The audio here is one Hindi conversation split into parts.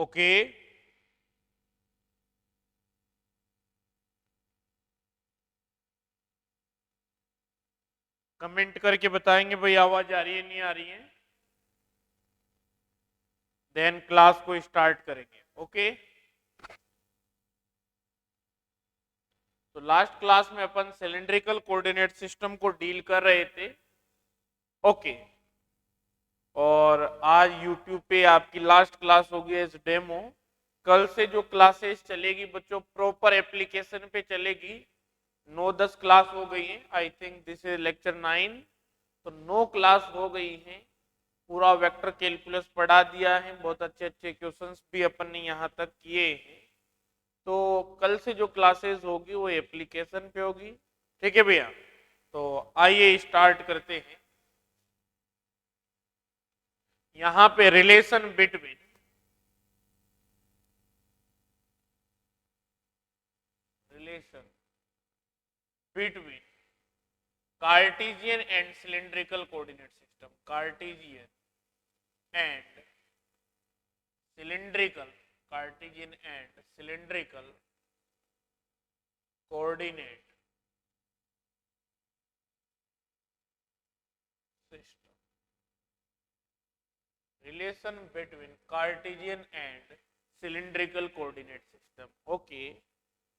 ओके, कमेंट करके बताएंगे भाई आवाज आ रही है नहीं आ रही है। देन क्लास को स्टार्ट करेंगे। ओके, तो लास्ट क्लास में अपन सिलेंड्रिकल कोऑर्डिनेट सिस्टम को डील कर रहे थे। ओके, और आज यूट्यूब पे आपकी लास्ट क्लास होगी एज डेमो। कल से जो क्लासेस चलेगी बच्चों प्रॉपर एप्लीकेशन पे चलेगी। 9-10 क्लास हो गई है, I think this is lecture 9। तो 9 क्लास हो गई हैं। पूरा वेक्टर कैलकुलस पढ़ा दिया है, बहुत अच्छे अच्छे क्वेश्चंस भी अपन ने यहाँ तक किए हैं। तो कल से जो क्लासेस होगी वो एप्लीकेशन पे होगी। ठीक है भैया, तो आइए स्टार्ट करते हैं। यहाँ पे relation between relation between Cartesian and cylindrical coordinate system, Cartesian and cylindrical, Cartesian and cylindrical coordinate system, relation between Cartesian and cylindrical coordinate system. Okay,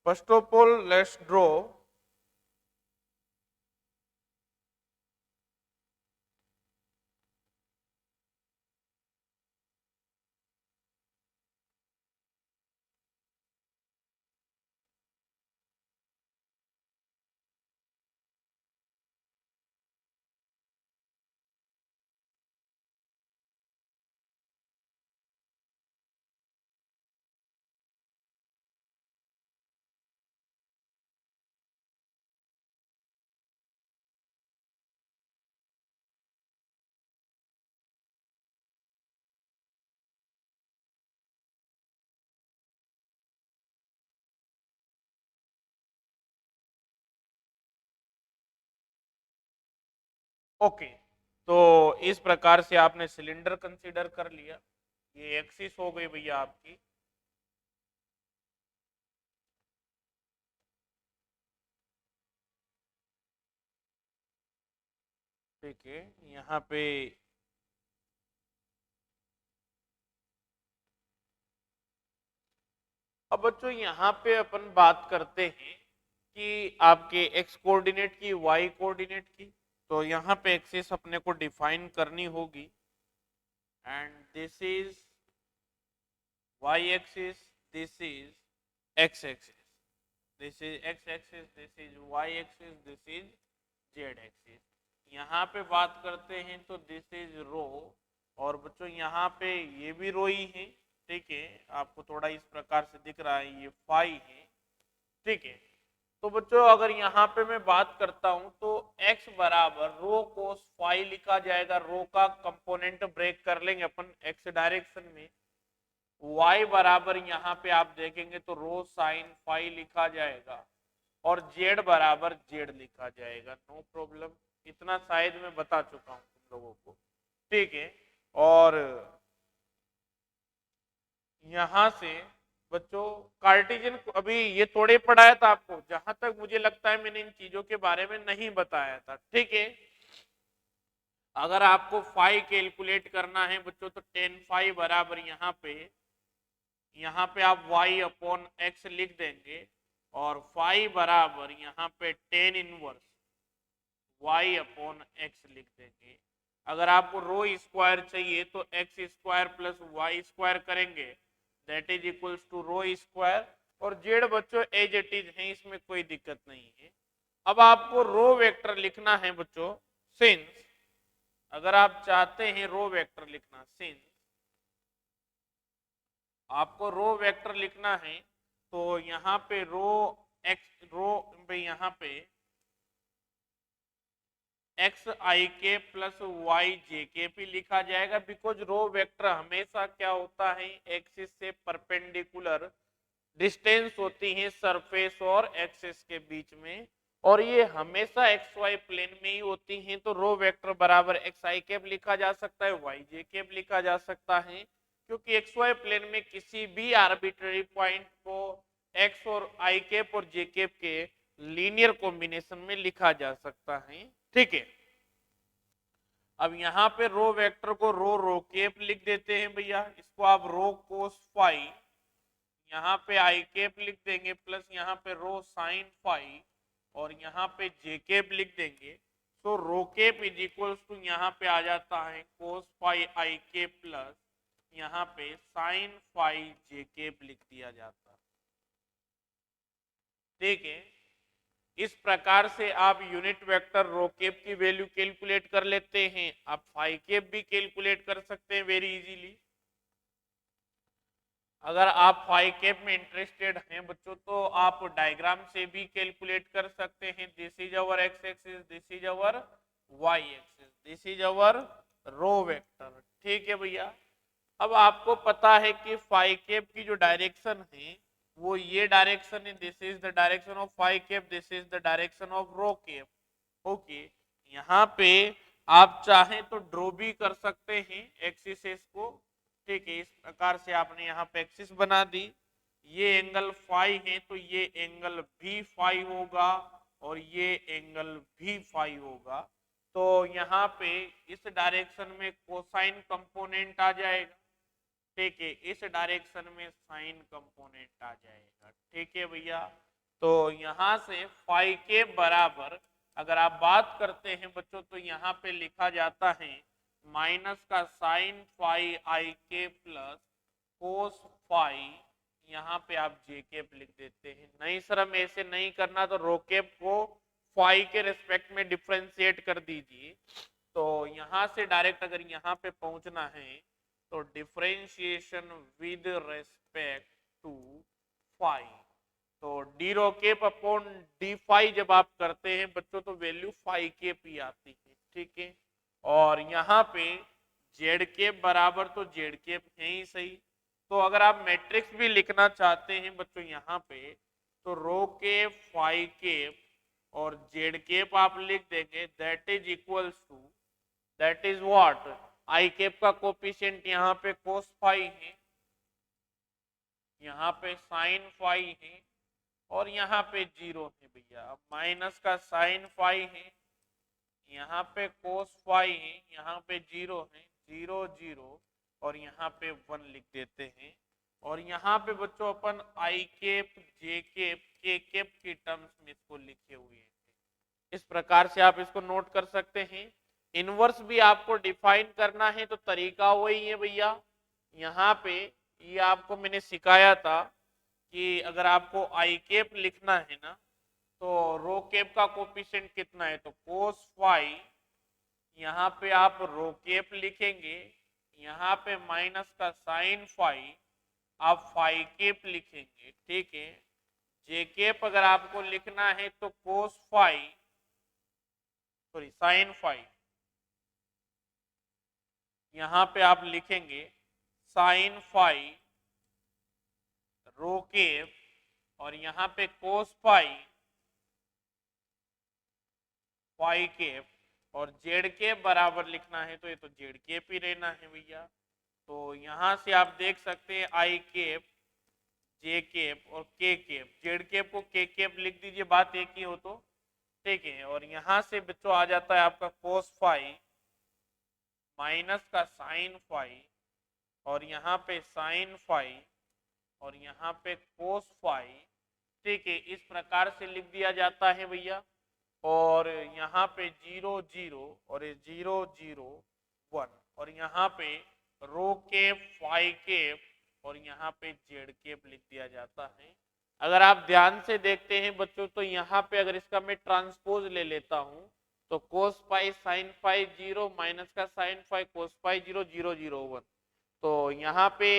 first of all let's draw okay, तो इस प्रकार से आपने सिलेंडर कंसीडर कर लिया। ये एक्सिस हो गई भैया आपकी। ठीक है, यहाँ पे अब बच्चों यहाँ पे अपन बात करते हैं कि आपके एक्स कोऑर्डिनेट की वाई कोऑर्डिनेट की। तो यहाँ पे एक्सिस अपने को डिफाइन करनी होगी and this is y axis, this is x axis, this is x axis, this is y axis, this is z axis। यहाँ पे बात करते हैं तो दिस इज रो, और बच्चों यहाँ पे ये भी रो ही है। ठीक है, आपको थोड़ा इस प्रकार से दिख रहा है, ये फाई है। ठीक है, तो बच्चों अगर यहाँ पे मैं बात करता हूं तो x बराबर रो कोस फाई लिखा जाएगा। रो का कंपोनेंट ब्रेक कर लेंगे अपन x डायरेक्शन में। y बराबर यहाँ पे आप देखेंगे तो रो साइन फाई लिखा जाएगा, और z बराबर z लिखा जाएगा। नो प्रॉब्लम, इतना शायद मैं बता चुका हूं तुम लोगों को। ठीक है, और यहां से बच्चों कार्टेशियन अभी ये थोड़े पढ़ाया था आपको, जहां तक मुझे लगता है मैंने इन चीजों के बारे में नहीं बताया था। ठीक है, अगर आपको फाई कैलकुलेट करना है बच्चों तो टेन फाई बराबर यहाँ पे आप y अपॉन x लिख देंगे, और फाई बराबर यहाँ पे tan inverse y upon x लिख देंगे। अगर आपको रो स्क्वायर चाहिए तो x square plus y square करेंगे, that is equals to rho square. और जेड बच्चों एज इट इज है, इसमें कोई दिक्कत नहीं है। अब आपको रो वेक्टर लिखना है बच्चों, सिंस अगर आप चाहते हैं रो वेक्टर लिखना, सिंस आपको रो वेक्टर लिखना है तो यहाँ पे रो एक्स रो पे यहाँ पे एक्स आई के प्लस वाई जे के भी लिखा जाएगा, बिकॉज रो वेक्टर हमेशा क्या होता है एक्सिस से परपेंडिकुलर डिस्टेंस होती है सरफेस और एक्सिस के बीच में, और ये हमेशा एक्स वाई प्लेन में ही होती हैं। तो रो वेक्टर बराबर एक्स आई कैप लिखा जा सकता है, वाई जे कैप लिखा जा सकता है, क्योंकि एक्स वाई प्लेन में किसी भी आर्बिट्ररी पॉइंट को एक्स और आई कैप और जे कैप के लीनियर कॉम्बिनेशन में लिखा जा सकता है। ठीक है, अब यहाँ पे रो वेक्टर को रो कैप लिख देते हैं भैया, इसको आप रो कोस फाई, यहाँ पे आई कैप लिख देंगे प्लस यहाँ पे रो साइन फाई और यहाँ पे जे कैप लिख देंगे। तो rho cap is equals to यहाँ पे आ जाता है cos phi I cap plus यहाँ पे साइन फाई जे कैप लिख दिया जाता है। ठीक है, इस प्रकार से आप यूनिट वेक्टर रो कैप की वैल्यू कैलकुलेट कर लेते हैं। आप फाई कैप भी कैलकुलेट कर सकते हैं वेरी इजीली। अगर आप फाई कैप में इंटरेस्टेड हैं बच्चों तो आप डायग्राम से भी कैलकुलेट कर सकते हैं। This is our X axis, this is our Y axis, this is our rho vector. ठीक है भैया, अब आपको पता है कि फाई कैप की जो डायरेक्शन है वो ये डायरेक्शन है, this is the direction of phi cap, this is the direction of rho cap. Okay, यहाँ पे आप चाहें तो ड्रॉ भी कर सकते हैं एक्सिस को। ठीक है, इस प्रकार से आपने यहाँ पे एक्सिस बना दी, ये एंगल फाई है तो ये एंगल भी फाई होगा और ये एंगल भी फाई होगा। तो यहाँ पे इस डायरेक्शन में कोसाइन कंपोनेंट आ जाएगा। ठीक है, इस डायरेक्शन में साइन कंपोनेंट आ जाएगा। ठीक है भैया, तो यहाँ से फाई के बराबर अगर आप बात करते हैं बच्चों तो यहाँ पे लिखा जाता है माइनस का साइन फाई आई के प्लस कोस फाई, यहाँ पे आप जे केप लिख देते हैं। नहीं सर हम ऐसे नहीं करना, तो रो केप को फाई के रिस्पेक्ट में डिफ्रेंशिएट कर दीजिए। तो यहाँ से डायरेक्ट अगर यहाँ पे पहुंचना है तो differentiation with respect to phi, तो d rho cap upon d phi जब आप करते हैं बच्चों तो वैल्यू फाई केप ही आती है। ठीक है, और यहाँ पे जेड केप बराबर तो जेड केप है ही सही। तो अगर आप मैट्रिक्स भी लिखना चाहते हैं बच्चों यहाँ पे तो रो केप फाई केप और जेड केप आप लिख देंगे, that is equals to, that is what, I cap का कोफिशिएंट यहाँ पे कोस फाई है, यहाँ पे साइन फाई है और यहाँ पे जीरो है भैया। अब माइनस का साइन फाई है, यहाँ पे कोस फाई है, यहाँ पे जीरो है, जीरो जीरो और यहाँ पे वन लिख देते हैं। और यहाँ पे बच्चों अपन आई केप जे केप के केप की टर्म्स में इसको लिखे हुए हैं। इस प्रकार से आप इसको नोट कर सकते हैं। इनवर्स भी आपको डिफाइन करना है तो तरीका वही है भैया। यहाँ पे ये आपको मैंने सिखाया था कि अगर आपको आई केप लिखना है ना तो रो केप का कोफिशिएंट कितना है तो कोस फाई, यहाँ पे आप रो केप लिखेंगे, यहाँ पे माइनस का साइन फाई, आप फाई केप लिखेंगे। ठीक है, जे केप अगर आपको लिखना है तो cos phi, sorry sine phi, यहाँ पे आप लिखेंगे साइन फाई रो केप और यहाँ पे कोस फाई फाई केप और जेड केप बराबर लिखना है तो ये तो जेड केप ही रहना है भैया। तो यहाँ से आप देख सकते हैं आई केप जे केप और के केप, जेड केप को के केप लिख दीजिए बात एक ही हो तो। ठीक है, और यहाँ से बच्चों आ जाता है आपका कोस फाई माइनस का साइन फाई और यहाँ पे साइन फाई और यहाँ पे कोस फाई। ठीक है, इस प्रकार से लिख दिया जाता है भैया। और यहाँ पे जीरो जीरो और ये जीरो जीरो वन और यहाँ पे रो केप फाई केप और यहाँ पे जेड केप लिख दिया जाता है। अगर आप ध्यान से देखते हैं बच्चों तो यहाँ पे अगर इसका मैं ट्रांसपोज ले लेता हूँ तो cos phi sine phi zero minus का sine phi cos phi zero zero zero one, तो यहाँ पे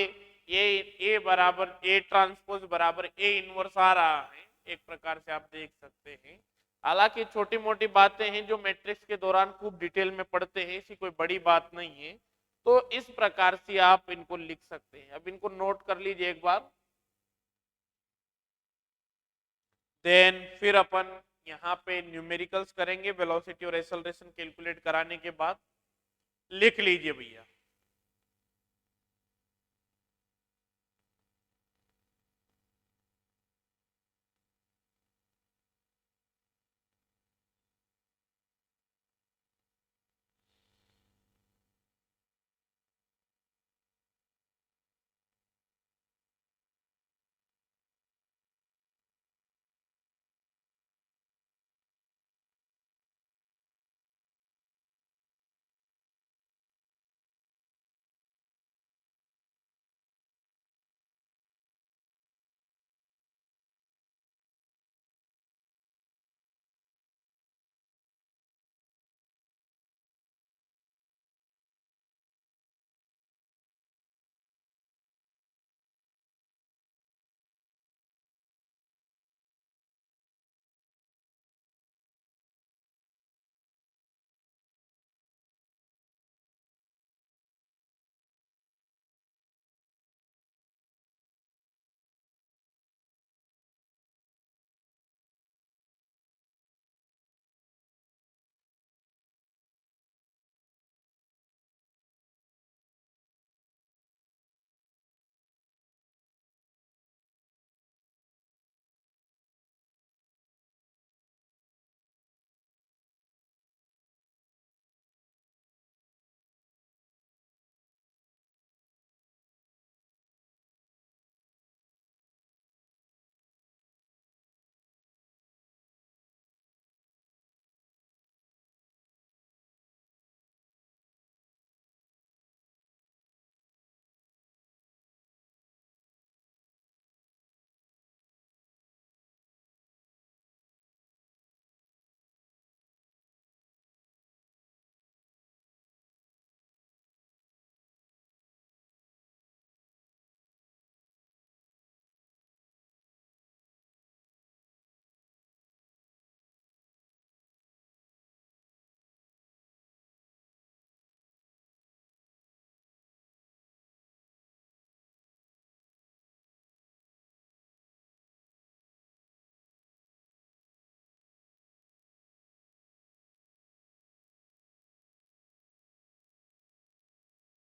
ए बराबर ए ट्रांसपोज बराबर ए इनवर्स आ रहा है। एक प्रकार से आप देख सकते हैं। हालांकि छोटी मोटी बातें हैं जो मैट्रिक्स के दौरान खूब डिटेल में पढ़ते हैं, ऐसी कोई बड़ी बात नहीं है। तो इस प्रकार से आप इनको लिख सकते हैं। अब इनको नोट कर लीजिए एक बार। देन फिर अपन यहाँ पे न्यूमेरिकल्स करेंगे वेलोसिटी और एक्सेलरेशन कैलकुलेट कराने के बाद। लिख लीजिए भैया,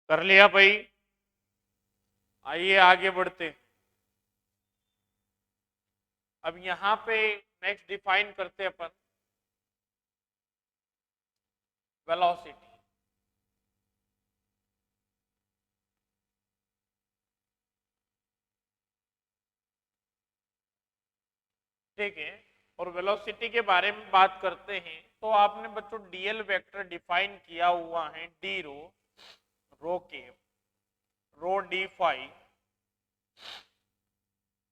कर लिया भाई, आइए आगे बढ़ते हैं। अब यहां पे नेक्स्ट डिफाइन करते हैं अपन वेलोसिटी। ठीक है, और वेलोसिटी के बारे में बात करते हैं तो आपने बच्चों डीएल वेक्टर डिफाइन किया हुआ है, डी रो, रो के, रो डी फाई,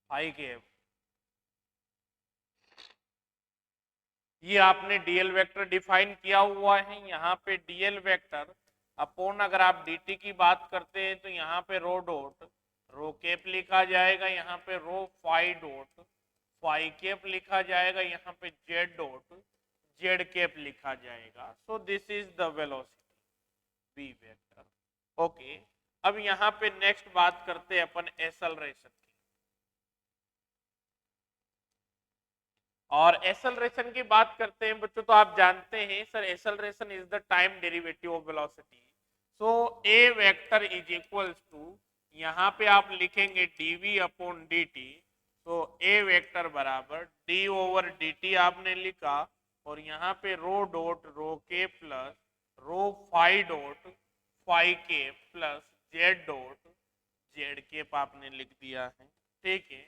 फाई के, ये आपने डीएल वेक्टर डिफाइन किया हुआ है। यहाँ पे डीएल वेक्टर अपॉन अगर आप डीटी की बात करते हैं तो यहाँ पे रो डॉट रो केप लिखा जाएगा, यहाँ पे रो फाई डॉट फाई केप लिखा जाएगा, यहाँ पे जेड डॉट जेड केप लिखा जाएगा। So this is the velocity V vector. Okay, अब यहाँ पे नेक्स्ट बात करते हैं अपन एक्सेलरेशन की। और एक्सेलरेशन की बात करते हैं बच्चों तो आप जानते हैं sir acceleration is the time derivative of velocity. So a vector is equals to, यहाँ पे आप लिखेंगे डीवी अपॉन डी टी। तो ए वेक्टर बराबर डी ओवर डी टी आपने लिखा, और यहाँ पे रो डॉट रो के plus rho phi dot phi के प्लस जेड डॉट जेड के आपने लिख दिया है। ठीक है,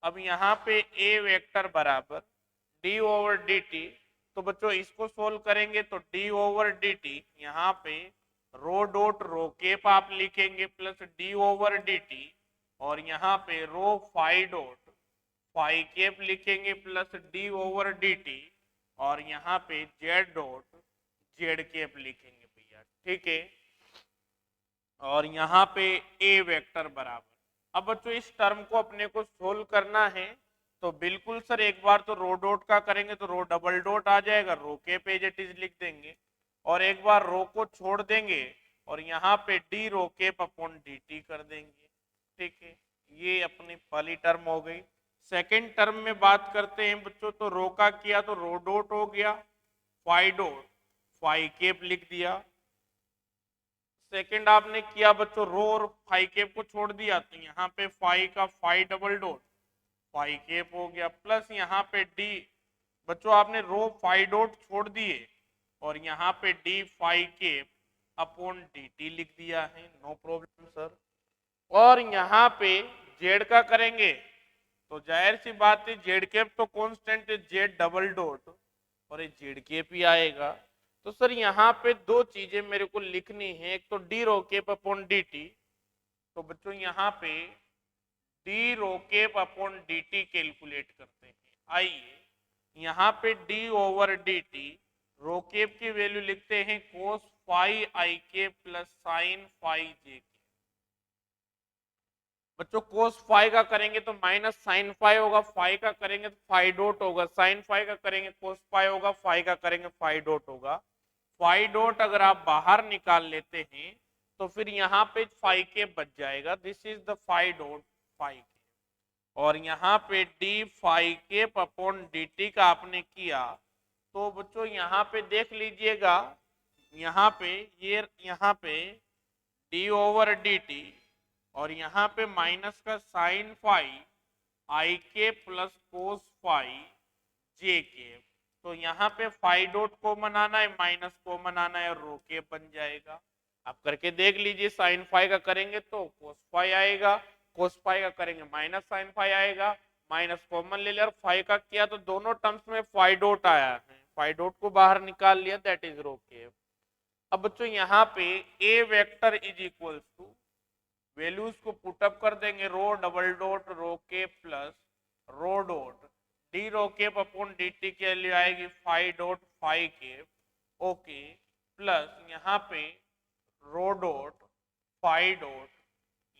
अब यहाँ पे ए वेक्टर बराबर डी ओवर डी टी, तो बच्चों इसको सोल्व करेंगे तो डी ओवर डी टी यहाँ पे रो डॉट रो केप आप लिखेंगे plus D over d T, और यहाँ पे रो फाई डॉट फाई केप लिखेंगे plus D over d T, और यहाँ पे जेड डॉट जेड केप लिखेंगे भैया। ठीक है, और यहाँ पे ए वेक्टर बराबर, अब बच्चों इस टर्म को अपने को सोल्व करना है तो बिल्कुल सर एक बार तो रो डॉट का करेंगे तो रो डबल डॉट आ जाएगा, रो के पे एज इट इज लिख देंगे, और एक बार रो को छोड़ देंगे और यहाँ पे डी रो के अपॉन डी टी कर देंगे। ठीक है, ये अपनी पहली टर्म हो गई। सेकेंड टर्म में बात करते हैं बच्चों, तो रो का किया तो रो डॉट हो गया, फाई डॉट फाई केप लिख दिया। सेकंड आपने किया बच्चों रो और फाई केप को छोड़ दिया तो यहाँ पे फाई का phi double dot phi cap हो गया, प्लस यहाँ पे डी, बच्चों आपने रो फाई डॉट छोड़ दिए और यहाँ पे d phi cap upon d t लिख दिया है, नो प्रॉब्लम सर। और यहाँ पे जेड का करेंगे तो जाहिर सी बात है जेड केप तो कांस्टेंट है, जेड डबल डॉट और ये जेड केप ही आएगा। तो सर यहाँ पे दो चीजें मेरे को लिखनी है, एक तो d rho cap upon d t, तो बच्चों यहाँ पे d rho cap upon d t calculate करते हैं। आइए यहाँ पे d over d t rho cap की वैल्यू लिखते हैं कोस फाई आई के प्लस साइन फाई जे के। बच्चों कोस फाई का करेंगे तो माइनस साइन फाई होगा, फाई का करेंगे तो फाई डॉट होगा, साइन फाई का करेंगे कोस फाई होगा, फाई का करेंगे फाई डॉट होगा। फाई डॉट अगर आप बाहर निकाल लेते हैं तो फिर यहाँ पे फाई के बच जाएगा, this is the phi dot phi के, और यहाँ पे डी फाई के अपॉन डी टी का आपने किया तो बच्चों यहाँ पे देख लीजिएगा, यहाँ पे ये यहाँ पे डी ओवर डी टी और यहाँ पे माइनस का साइन फाई आई के प्लस कोस फाई जे के, तो यहाँ पे फाई डॉट को मनाना है माइनस को मनाना है और रो के बन जाएगा। आप करके देख लीजिए, साइन फाई का करेंगे तो कोस फाई आएगा, कोस फाई का करेंगे माइनस साइन फाई आएगा, माइनस कॉमन ले लिया और फाई का किया तो दोनों टर्म्स में फाई डॉट आया है, फाई डॉट को बाहर निकाल लिया, दैट इज रो के। अब बच्चों यहाँ पे A vector is equals to, values को पुटअप कर देंगे, रो डबल डॉट रो के plus rho dot d rho के अपॉन डी टी के लिए आएगी फाई डॉट फाई के, ओके, प्लस यहाँ पे रो डॉट फाई डॉट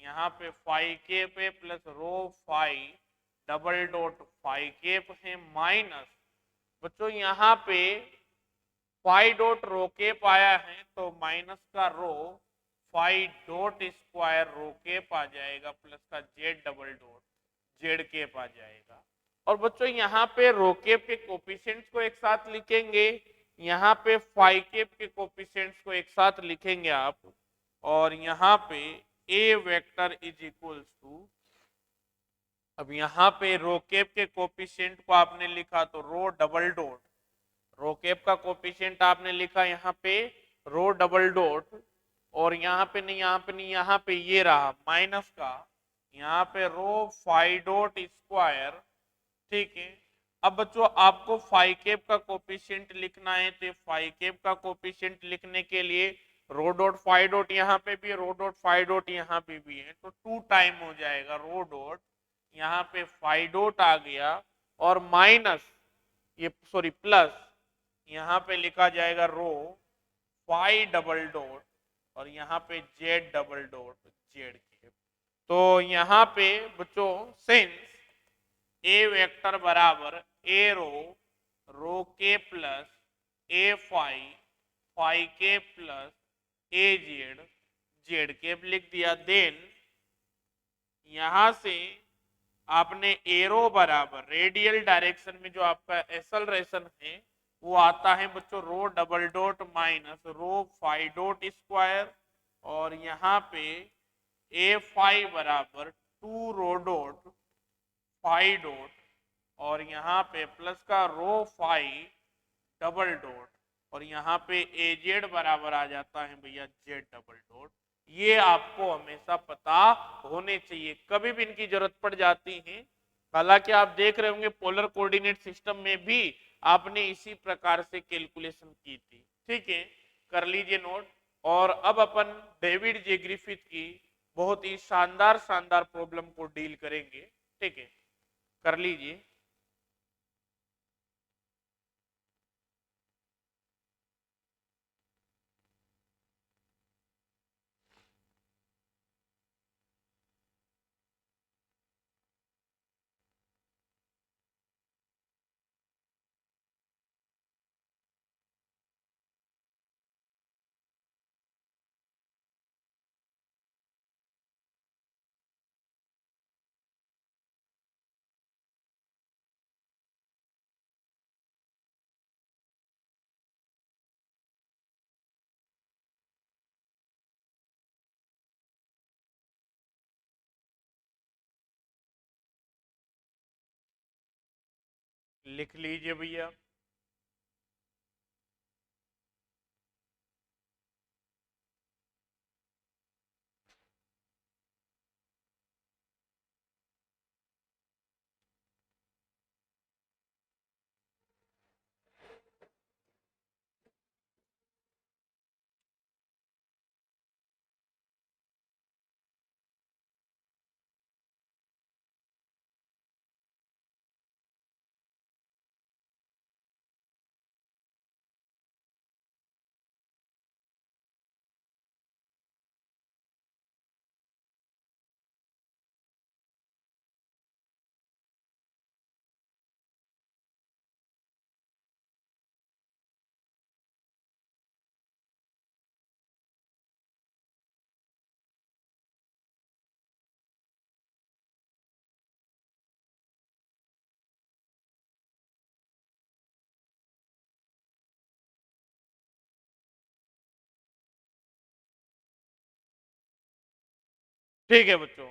यहाँ पे फाई के पे plus rho phi double dot phi के है, माइनस बच्चों यहाँ पे फाई डॉट रो के पाया है तो माइनस का रो फाई डॉट स्क्वायर रो के पा जाएगा प्लस का जेड डबल डॉट जेड के पा जाएगा। और बच्चों यहाँ पे रो केप के कोफिशिएंट्स को एक साथ लिखेंगे, यहाँ पे फाई केप के कोफिशिएंट्स को एक साथ लिखेंगे आप और यहाँ पे A vector is equals to, अब यहाँ पे रो कैप के कोफिशिएंट को आपने लिखा तो रो डबल डॉट, रो कैप का कोफिशिएंट आपने लिखा यहाँ पे रो डबल डॉट, और यहाँ पे नहीं, यहाँ पे नहीं, यहाँ पे ये रहा माइनस का, यहाँ पे रो फाइव डॉट स्क्वायर। ठीक है, अब बच्चों आपको फाइव कैप का कोफिशिएंट लिखना है, तो फाइव कैप का कोफिशिएंट लिखने के लिए रो डॉट फाइव डॉट यहाँ पे भी, रो डॉट फाइव डॉट यहाँ पे भी है, तो टू टाइम हो जाएगा रो डॉट, यहाँ पे फाइव डॉट आ गया, और माइनस ये सॉरी प्लस यहाँ पे लिखा जाएगा रो फाइव डबल डॉट, और यहाँ पे जेड डबल डॉट जेड के। तो यहाँ पे बच्चों सिंस ए वेक्टर बराबर ए रो, रो के प्लस ए फाइव, फाइव के प्लस ए जेड, जेड के लिख दिया, देन यहां से आपने एरो बराबर रेडियल डायरेक्शन में जो आपका एक्सेलरेशन है वो आता है बच्चों rho double dot minus rho five dot square, और यहाँ पे ए फाइव बराबर two rho dot five dot, और यहाँ पे प्लस का रो फाइव डबल डॉट, और यहाँ पे ए जेड बराबर आ जाता है भैया जेड डबल डॉट। ये आपको हमेशा पता होने चाहिए, कभी भी इनकी जरूरत पड़ जाती है। हालांकि आप देख रहे होंगे पोलर कोऑर्डिनेट सिस्टम में भी आपने इसी प्रकार से कैलकुलेशन की थी। ठीक है, कर लीजिए नोट। और अब अपन डेविड जे ग्रिफिथ की बहुत ही शानदार शानदार प्रॉब्लम को डील करेंगे। ठीक है, कर लीजिए। लिख लीजिए भैया। ठीक है बच्चों,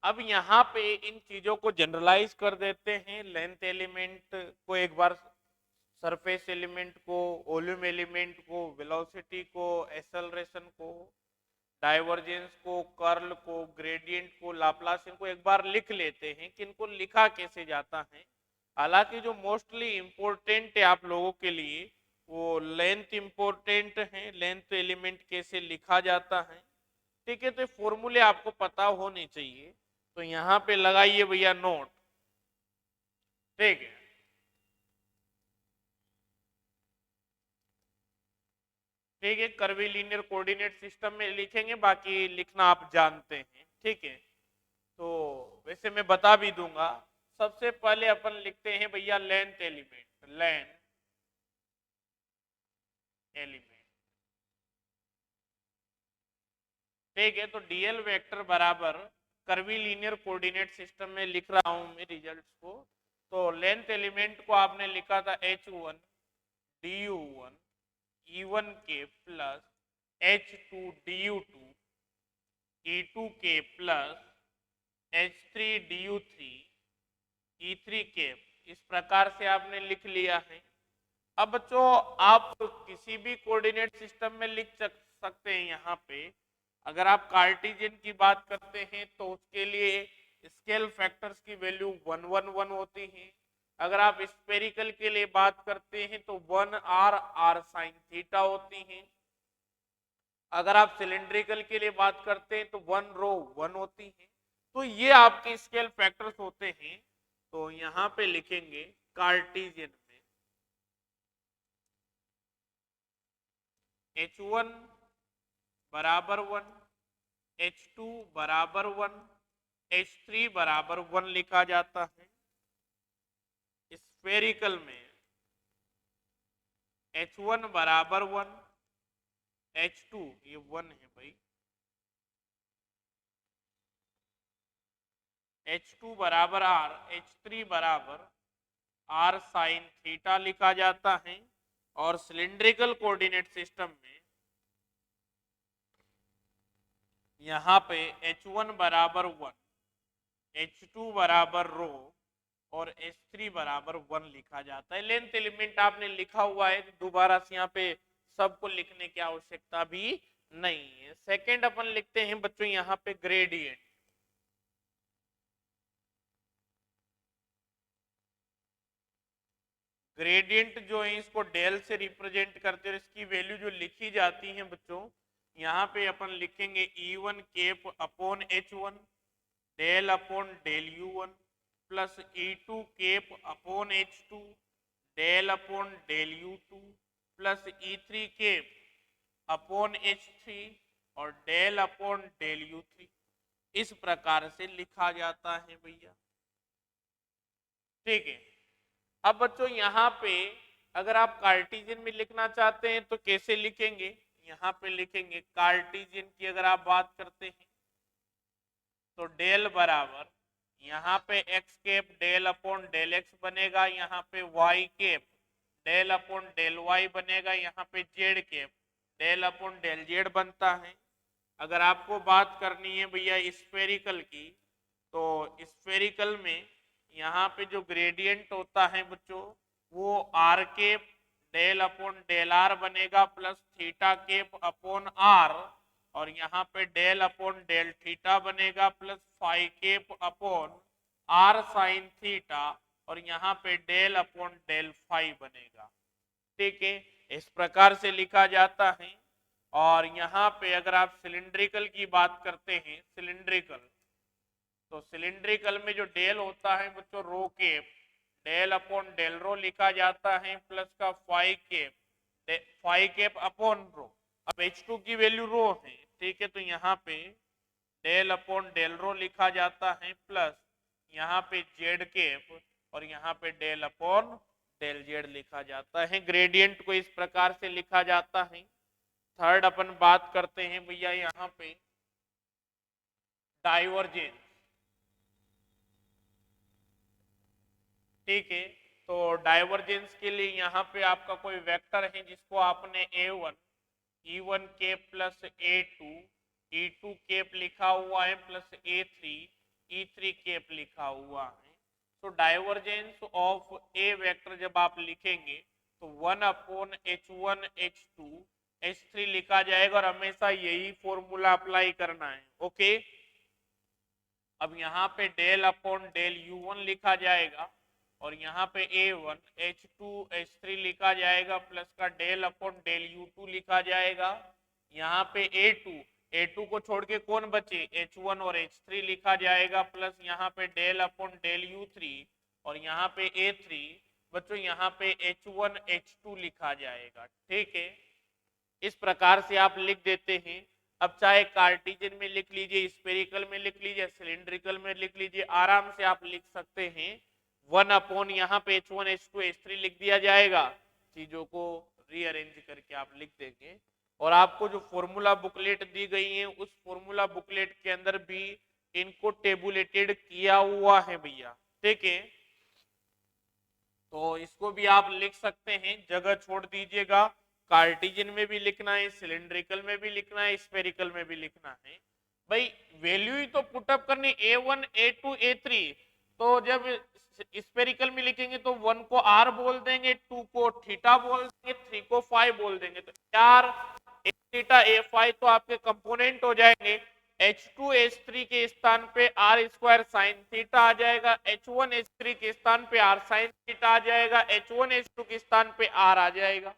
अब यहाँ पे इन चीजों को जनरलाइज कर देते हैं। लेंथ एलिमेंट को एक बार, सरफेस एलिमेंट को, वॉल्यूम एलिमेंट को, वेलोसिटी को, एक्सेलरेशन को, डाइवर्जेंस को, कर्ल को, ग्रेडियंट को, लाप्लासियन को एक बार लिख लेते हैं कि इनको लिखा कैसे जाता है। हालांकि जो मोस्टली इंपॉर्टेंट है आप लोगों के लिए वो लेंथ इंपॉर्टेंट है, लेंथ एलिमेंट कैसे लिखा जाता है। ठीक है, तो फॉर्मूले आपको पता होने चाहिए, तो यहाँ पे लगाइए भैया नोट। ठीक है, ठीक है, कर्वीलिनियर कोऑर्डिनेट सिस्टम में लिखेंगे, बाकी लिखना आप जानते हैं। ठीक है, तो वैसे मैं बता भी दूंगा। सबसे पहले अपन लिखते हैं भैया लेंथ एलिमेंट, लेंथ एलिमेंट। ठीक है, तो डीएल वेक्टर बराबर कर्वीलिनियर कोऑर्डिनेट सिस्टम में लिख रहा हूं मैं रिजल्ट्स को। तो लेंथ एलिमेंट को आपने लिखा था H1 DU1 E1 के plus H2 Du2 E2K plus H3 Du3 E3K, इस प्रकार से आपने लिख लिया है। अब बच्चों आप किसी भी कोऑर्डिनेट सिस्टम में लिख सकते हैं। यहाँ पे अगर आप कार्टेशियन की बात करते हैं तो उसके लिए स्केल फैक्टर्स की वैल्यू 1 1 1 होती है। अगर आप स्फेरिकल के लिए बात करते हैं तो 1r साइन थीटा होती है। अगर आप सिलेंड्रिकल के लिए बात करते हैं तो 1 ρ 1 होती है। तो ये आपके स्केल फैक्टर्स होते हैं। तो यहाँ पे लिखेंगे कार्टेशियन में H1 बराबर 1, H2 बराबर 1, H3 बराबर 1 लिखा जाता है। स्फेरिकल में H1 बराबर 1, H2 ये 1 है भाई, H2 बराबर R, H3 बराबर R साइन थीटा लिखा जाता है। और सिलिंड्रिकल कोऑर्डिनेट सिस्टम में यहाँ पे H1 बराबर 1, H2 बराबर ρ और H3 बराबर 1 लिखा जाता है। लेंथ एलिमेंट आपने लिखा हुआ है, दोबारा से यहाँ पे सबको लिखने की आवश्यकता भी नहीं है। सेकंड अपन लिखते हैं बच्चों यहाँ पे ग्रेडियंट। ग्रेडियंट जो है इसको डेल से रिप्रेजेंट करते हैं। इसकी वैल्यू जो लिखी जाती है बच्चों, यहाँ पे अपन लिखेंगे E1 cap upon H1 del upon del U1 plus E2 cap upon H2 del upon del U2 plus E3 cap upon H3 और डेल अपॉन डेल U3। इस प्रकार से लिखा जाता है भैया, ठीक है। अब बच्चों यहाँ पे अगर आप कार्टेशियन में लिखना चाहते हैं तो कैसे लिखेंगे, यहाँ पे लिखेंगे कार्टेशियन की अगर आप बात करते हैं तो डेल बराबर यहाँ पे x cap del upon del x बनेगा, यहाँ पे y cap del upon del y बनेगा, यहाँ पे z cap del upon del z बनता है। अगर आपको बात करनी है भैया स्फेरिकल की, तो स्फेरिकल में यहाँ पे जो ग्रेडियंट होता है बच्चों वो r cap del upon del r बनेगा plus theta cap upon r, और यहाँ पे डेल अपॉन डेल थीटा बनेगा plus phi cap upon r sine theta, और यहाँ पे डेल अपॉन डेल फाई बनेगा, ठीक है। इस प्रकार से लिखा जाता है। और यहाँ पे अगर आप सिलिंड्रिकल की बात करते हैं, सिलिंड्रिकल, तो सिलिंड्रिकल में जो डेल होता है बच्चों rho cap del upon del rho लिखा जाता है प्लस का फाई केप अपॉन रो। अब H2 की वैल्यू रो है, ठीक है, तो यहाँ पे डेल अपॉन डेल रो लिखा जाता है प्लस यहाँ पे जेड केप और यहाँ पे डेल अपॉन डेल जेड लिखा जाता है। ग्रेडियंट को इस प्रकार से लिखा जाता है। थर्ड अपन बात करते हैं भैया यहाँ पे डाइवर्जेंस, ठीक है। तो डाइवर्जेंस के लिए यहाँ पे आपका कोई वेक्टर है जिसको आपने A1 E1 cap plus A2 E2 cap लिखा हुआ है प्लस A3 E3 केप लिखा हुआ है। तो डाइवर्जेंस ऑफ ए वेक्टर जब आप लिखेंगे तो 1 अपॉन H1 H2 H3 लिखा जाएगा, और हमेशा यही फॉर्मूला अप्लाई करना है, ओके। अब यहाँ पे डेल अपॉन डेल U1 लिखा जाएगा, और यहाँ पे A1 H2 H3 लिखा जाएगा प्लस का डेल अपॉन डेल U2 लिखा जाएगा। यहाँ पे A2 को छोड़ के कौन बचे, H1 और H3 लिखा जाएगा प्लस यहाँ पे डेल अपॉन डेल U3, और यहाँ पे A3 बच्चों यहाँ पे H1 H2 लिखा जाएगा, ठीक है। इस प्रकार से आप लिख देते हैं। अब चाहे कार्टेशियन में लिख लीजिए, स्फेरिकल में लिख लीजिए, सिलिंड्रिकल में लिख लीजिए, आराम से आप लिख सकते हैं। 1 अपॉन यहाँ पे H1 H2 H3 लिख दिया जाएगा, चीजों को रीअरेंज करके आप लिख देंगे। और आपको जो फॉर्मूला बुकलेट दी गई है उस फॉर्मूला बुकलेट के अंदर भी इनको टेबुलेटेड किया हुआ है भैया, ठीक है। तो इसको भी आप लिख सकते हैं, जगह छोड़ दीजिएगा कार्टिजन में भी लिखना है, सिलेंड्रिकल में भी लिखना है, स्फेरिकल में भी लिखना है। भाई वैल्यू ही तो पुटअप करनी, A1 A2 A3। तो जब स्फेरिकल में लिखेंगे तो 1 को R बोल देंगे, 2 को थीटा बोल देंगे, 3 को फाई बोल देंगे। तो R A theta A phi तो आपके कंपोनेंट हो जाएंगे। H2 H3 के स्थान पे R स्क्वायर साइन थीटा आ जाएगा, H1 H3 के स्थान पे R साइन थीटा आ जाएगा, H1 H2 के स्थान पे R आ जाएगा।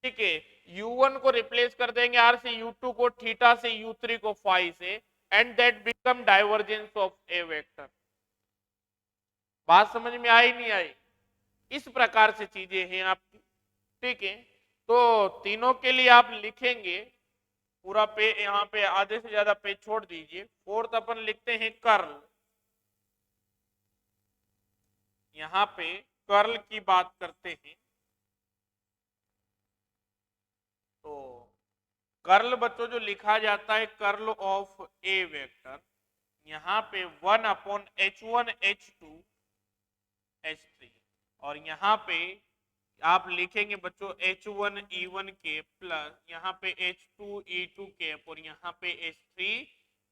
ठीक है, U1 को रिप्लेस कर देंगे R से, U2 को थीटा से, U3 को फाई से, and that become divergence of A vector. बात समझ में आई नहीं आई? इस प्रकार से चीजें हैं आपकी। ठीक है, तो तीनों के लिए आप लिखेंगे पूरा पे, यहाँ पे आधे से ज्यादा पेज छोड़ दीजिए। फोर्थ अपन लिखते हैं कर्ल। यहाँ पे कर्ल की बात करते हैं। तो कर्ल बच्चों जो लिखा जाता है, कर्ल ऑफ ए वेक्टर, यहाँ पे 1/H1 H2 H3, और यहाँ पे आप लिखेंगे बच्चों H1 E1 के प्लस यहाँ पे H2 E2 कैप, और यहाँ पे H3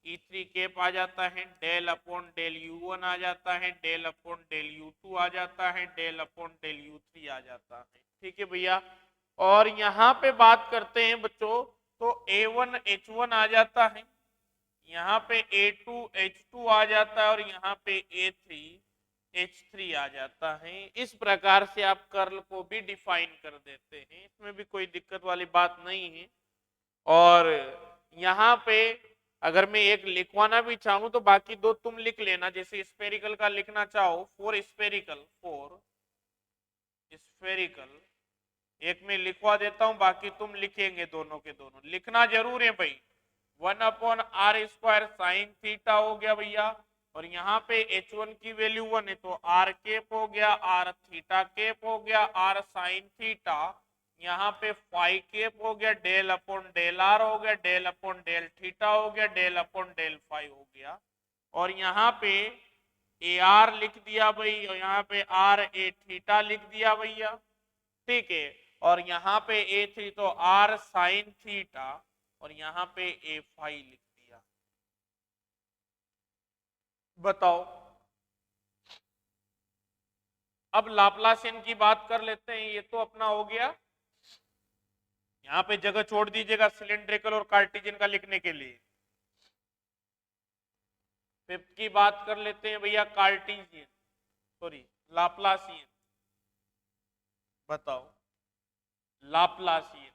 E3 कैप आ जाता है, डेल अपॉन डेल U1 आ जाता है, डेल अपॉन डेल U2 आ जाता है, डेल अपॉन डेल U3 आ जाता है। ठीक है भैया, और यहाँ पे बात करते हैं बच्चों, तो A1 H1 आ जाता है, यहाँ पे A2 H2 आ जाता है, और यहाँ पे A3 H3 आ जाता है। इस प्रकार से आप कर्ल को भी डिफाइन कर देते हैं, इसमें भी कोई दिक्कत वाली बात नहीं है। और यहाँ पे अगर मैं एक लिखवाना भी चाहूं तो बाकी दो तुम लिख लेना, जैसे स्फेरिकल का लिखना चाहो, फोर स्फेरिकल एक में लिखवा देता हूं, बाकी तुम लिखेंगे दोनों के दोनों, लिखना जरूर है भाई। 1/R² साइन थीटा हो गया भैया, और यहाँ पे H1 की वैल्यू 1 है तो R कैप हो गया, R थीटा कैप हो गया, R साइन थीटा, यहाँ पे फाई कैप हो गया, डेल अपॉन डेल R हो गया, डेल अपॉन डेल थीटा हो गया, डेल अपॉन डेल फाई हो गया, और यहाँ पे AR लिख दिया भाई, और यहाँ पे R A थीटा लिख दिया भैया। ठीक है, और यहाँ पे A3 तो R साइन थीटा, और यहाँ पे A फाई लिख दिया। बताओ, अब लाप्लासियन की बात कर लेते हैं। ये तो अपना हो गया, यहाँ पे जगह छोड़ दीजिएगा सिलेंड्रिकल और कार्टेशियन का लिखने के लिए। फिफ्थ की बात कर लेते हैं भैया, कार्टेशियन, सॉरी लाप्लासियन। बताओ, लाप्लासियन।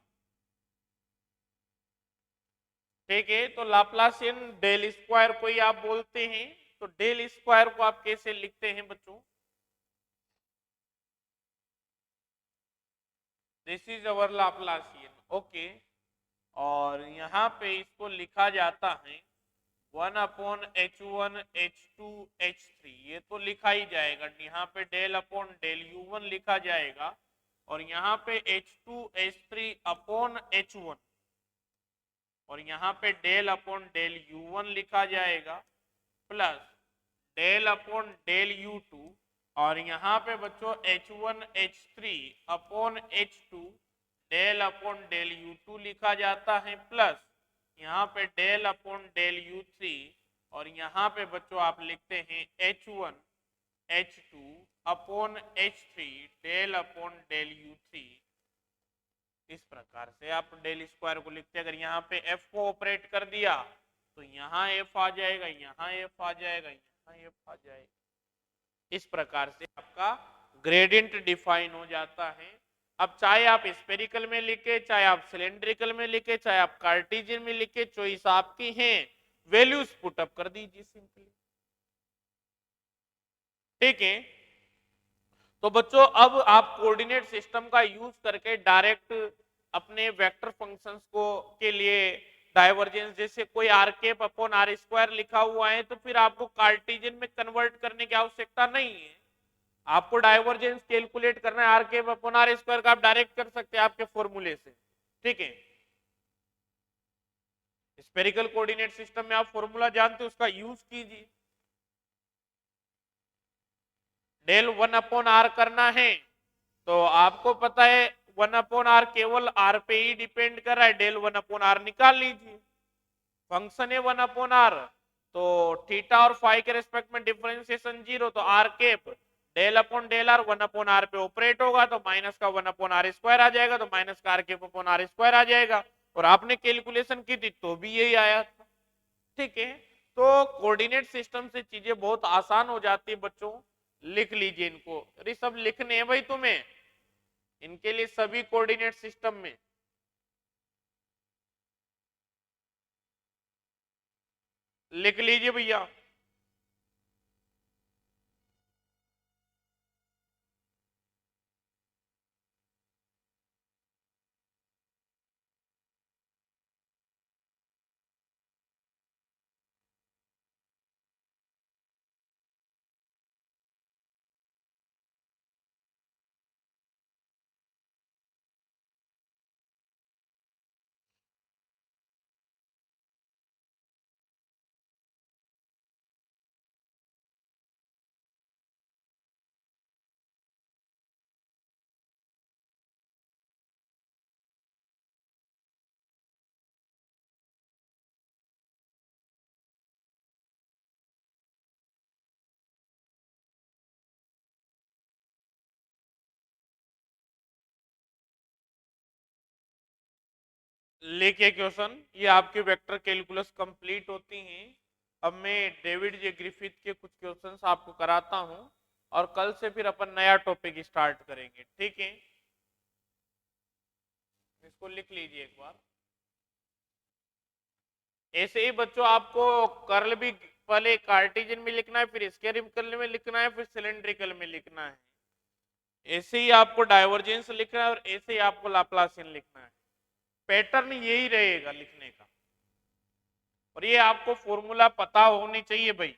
ठीक है, तो लाप्लासियन डेल स्क्वायर को ही आप बोलते हैं, तो डेल स्क्वायर को आप कैसे लिखते हैं बच्चों? This is our Laplacian, okay. और यहाँ पे इसको लिखा जाता है 1/H1 H2 H3, ये तो लिखा ही जाएगा। यहाँ पे डेल अपॉन डेल U1 लिखा जाएगा, और यहाँ पे H2 H3 अपॉन H1, और यहाँ पे डेल अपॉन डेल U1 लिखा जाएगा, plus del upon del U2, और यहाँ पे बच्चों H1 H3 upon H2 del upon del U2 लिखा जाता है, प्लस यहाँ पे डेल अपॉन डेल U3, और यहाँ पे बच्चों आप लिखते हैं H1 H2 upon H3 del upon del U3। इस प्रकार से आप डेल स्क्वायर को लिखते हैं। अगर यहाँ पे F को ऑपरेट कर दिया तो यहाँ F आ जाएगा, यहाँ F आ जाएगा, यहाँ F आ जाएगा। इस प्रकार से आपका ग्रेडियंट डिफाइन हो जाता है। अब चाहे आप स्पेरिकल में लिखे, चाहे आप सिलेंड्रिकल में लिखे, चाहे आप कार्टेशियन में लिखे, चॉइस आपकी है, वैल्यूज पुटअप कर दीजिए सिंपली। ठीक है, तो बच्चों अब आप कोऑर्डिनेट सिस्टम का यूज करके डायरेक्ट अपने वेक्टर फंक्शंस को के लिए डाइवर्जेंस, जैसे कोई r cap upon r square लिखा हुआ है, तो फिर आपको कार्टेशियन में कन्वर्ट करने की आवश्यकता नहीं है। आपको डाइवर्जेंस कैलकुलेट करना है, r cap upon r square का आप डायरेक्ट कर सकते हैं आपके फॉर्मूले से। ठीक है, स्पेरिकल कोऑर्डिनेट सिस्टम में आप फॉर्मूला जानते हो, उसका यूज कीजिए। डेल 1/R करना है तो आपको पता है 1/r केवल r पे ही डिपेंड कर रहा है, डेल 1/r निकाल लीजिए। फंक्शन है 1/r, तो थीटा और फाई के रेस्पेक्ट में डिफरेंशिएशन 0, तो r cap del upon del r 1/r पे ऑपरेट होगा, तो माइनस का 1/r स्क्वायर आ जाएगा, तो माइनस का r cap upon r square आ जाएगा। और आपने कैलकुलेशन की थी तो भी यही आया था। ठीक है, तो कोऑर्डिनेट सिस्टम से चीजें बहुत आसान हो जाती है बच्चों। लिख लीजिए इनको, अरे सब लिखने हैं भाई तुम्हें, इनके लिए सभी कोऑर्डिनेट सिस्टम में। लिख लीजिए भैया। लिखिए क्वेश्चन, ये आपके वेक्टर कैलकुलस कंप्लीट होती हैं। अब मैं डेविड जे ग्रिफिथ के कुछ क्वेश्चंस आपको कराता हूं, और कल से फिर अपन नया टॉपिक स्टार्ट करेंगे। ठीक है, इसको लिख लीजिए एक बार। ऐसे ही बच्चों आपको कर्ल भी पहले कार्टेशियन में लिखना है, फिर स्फेरिकल में लिखना है, फिर सिलेंड्रिकल में लिखना है। ऐसे ही आपको डाइवर्जेंस लिखना है, और ऐसे ही आपको लाप्लासियन लिखना है। पैटर्न यही रहेगा लिखने का, और ये आपको फॉर्मूला पता होनी चाहिए भाई।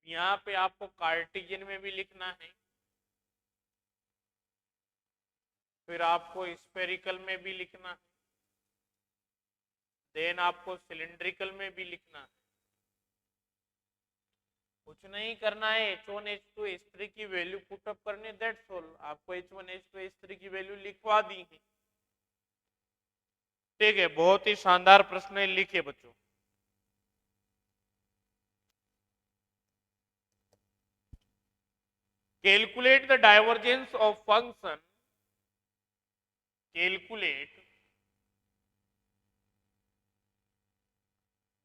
यहाँ पे आपको कार्टेशियन में भी लिखना है, फिर आपको स्फेरिकल में भी लिखना है, देन आपको सिलिंड्रिकल में भी लिखना है। कुछ नहीं करना है, H1 H2 H3 की वैल्यू पुटअप करने, दैट्स ऑल। आपको H1 H2 H3 की वैल्यू लिखवा दी है। ठीक है, बहुत ही शानदार प्रश्न लिखे बच्चों। Calculate the divergence of function, calculate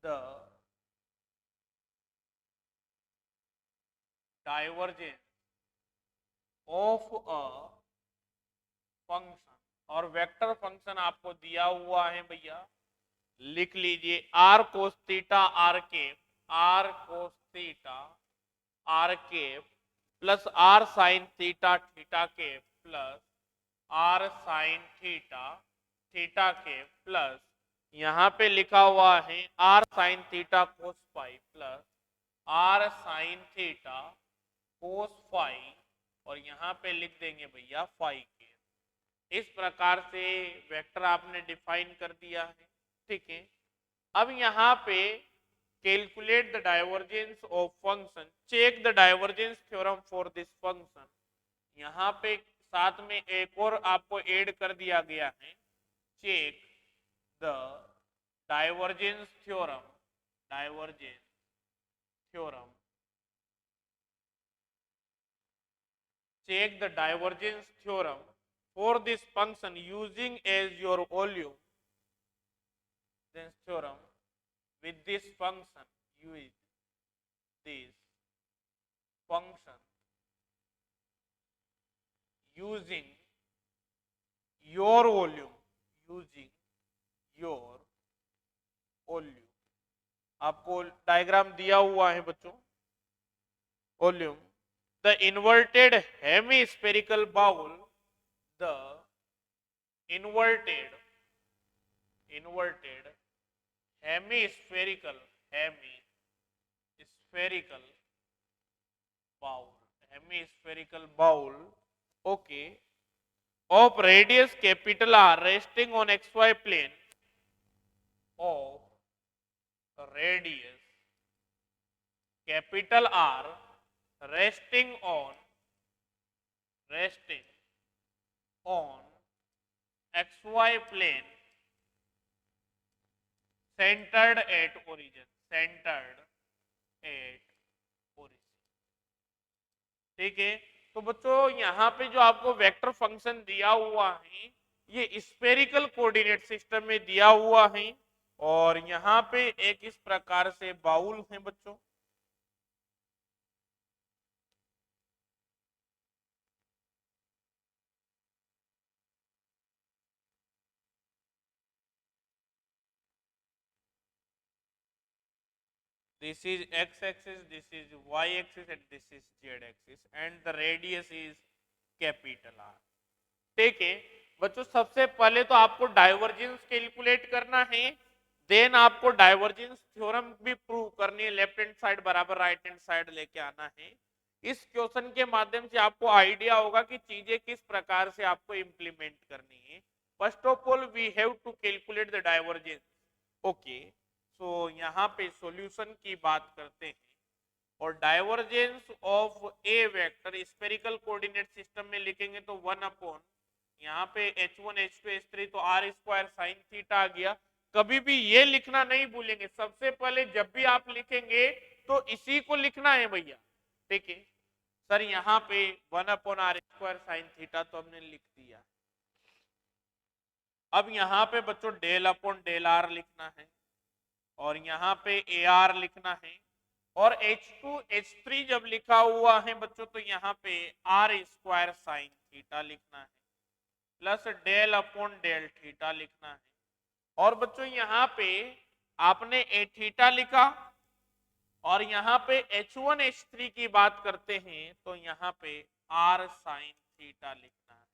the divergence of a function, और वेक्टर फंक्शन आपको दिया हुआ है भैया। लिख लीजिए r cos theta r cap, r cos theta r cap plus r sine theta theta cap plus r sine theta theta cap plus यहाँ पे लिखा हुआ है r sine theta cos phi plus r sine theta cos phi, और यहाँ पे लिख देंगे भैया फाई के। इस प्रकार से वेक्टर आपने डिफाइन कर दिया है। ठीक है, अब यहाँ पे calculate the divergence of function, check the divergence theorem for this function. यहाँ पे साथ में एक और आपको ऐड कर दिया गया है, check the divergence theorem, divergence theorem, check the divergence theorem for this function using as your volume this theorem with this function, use this function using your volume, using your volume। आपको डायग्राम दिया हुआ है बच्चों, volume, the inverted hemispherical bowl, the inverted hemispherical bowl, okay, of radius capital R resting on xy plane, of radius capital R resting on xy plane centered at origin, ठीक है। तो बच्चों यहाँ पे जो आपको वेक्टर फंक्शन दिया हुआ है ये स्फेरिकल कोऑर्डिनेट सिस्टम में दिया हुआ है और यहाँ पे एक इस प्रकार से बाउल है बच्चों, this is x axis, this is y axis and this is z axis and the radius is capital R। ठीक है बच्चों, सबसे पहले तो आपको डाइवर्जेंस कैलकुलेट करना है, देन आपको डाइवर्जेंस थ्योरम भी प्रूव करनी है, लेफ्ट हैंड साइड बराबर राइट हैंड साइड लेके आना है। इस क्वेश्चन के माध्यम से आपको आइडिया होगा कि चीजें किस प्रकार से आपको इंप्लीमेंट करनी है। First of all we have to calculate the divergence, okay. So यहाँ पे सॉल्यूशन की बात करते हैं और divergence of A vector spherical coordinate system में लिखेंगे तो 1 अपॉन यहाँ पे h1 h2 h3 तो r स्क्वायर साइन थीटा आ गया। कभी भी ये लिखना नहीं भूलेंगे, सबसे पहले जब भी आप लिखेंगे तो इसी को लिखना है भैया, ठीक है। सर यहाँ पे 1 upon r square sine theta तो हमने लिख दिया। अब यहाँ पे बच्चों डेल अपॉन डेल आर लिखना है और यहाँ पे ए आर लिखना है और H2 H3 जब लिखा हुआ है बच्चों तो यहाँ पे आर स्क्वायर साइन थीटा लिखना है plus del upon del theta लिखना है। और बच्चों यहाँ पे आपने ए थीटा लिखा और यहाँ पे H1 H3 की बात करते हैं तो यहाँ पे आर साइन थीटा लिखना है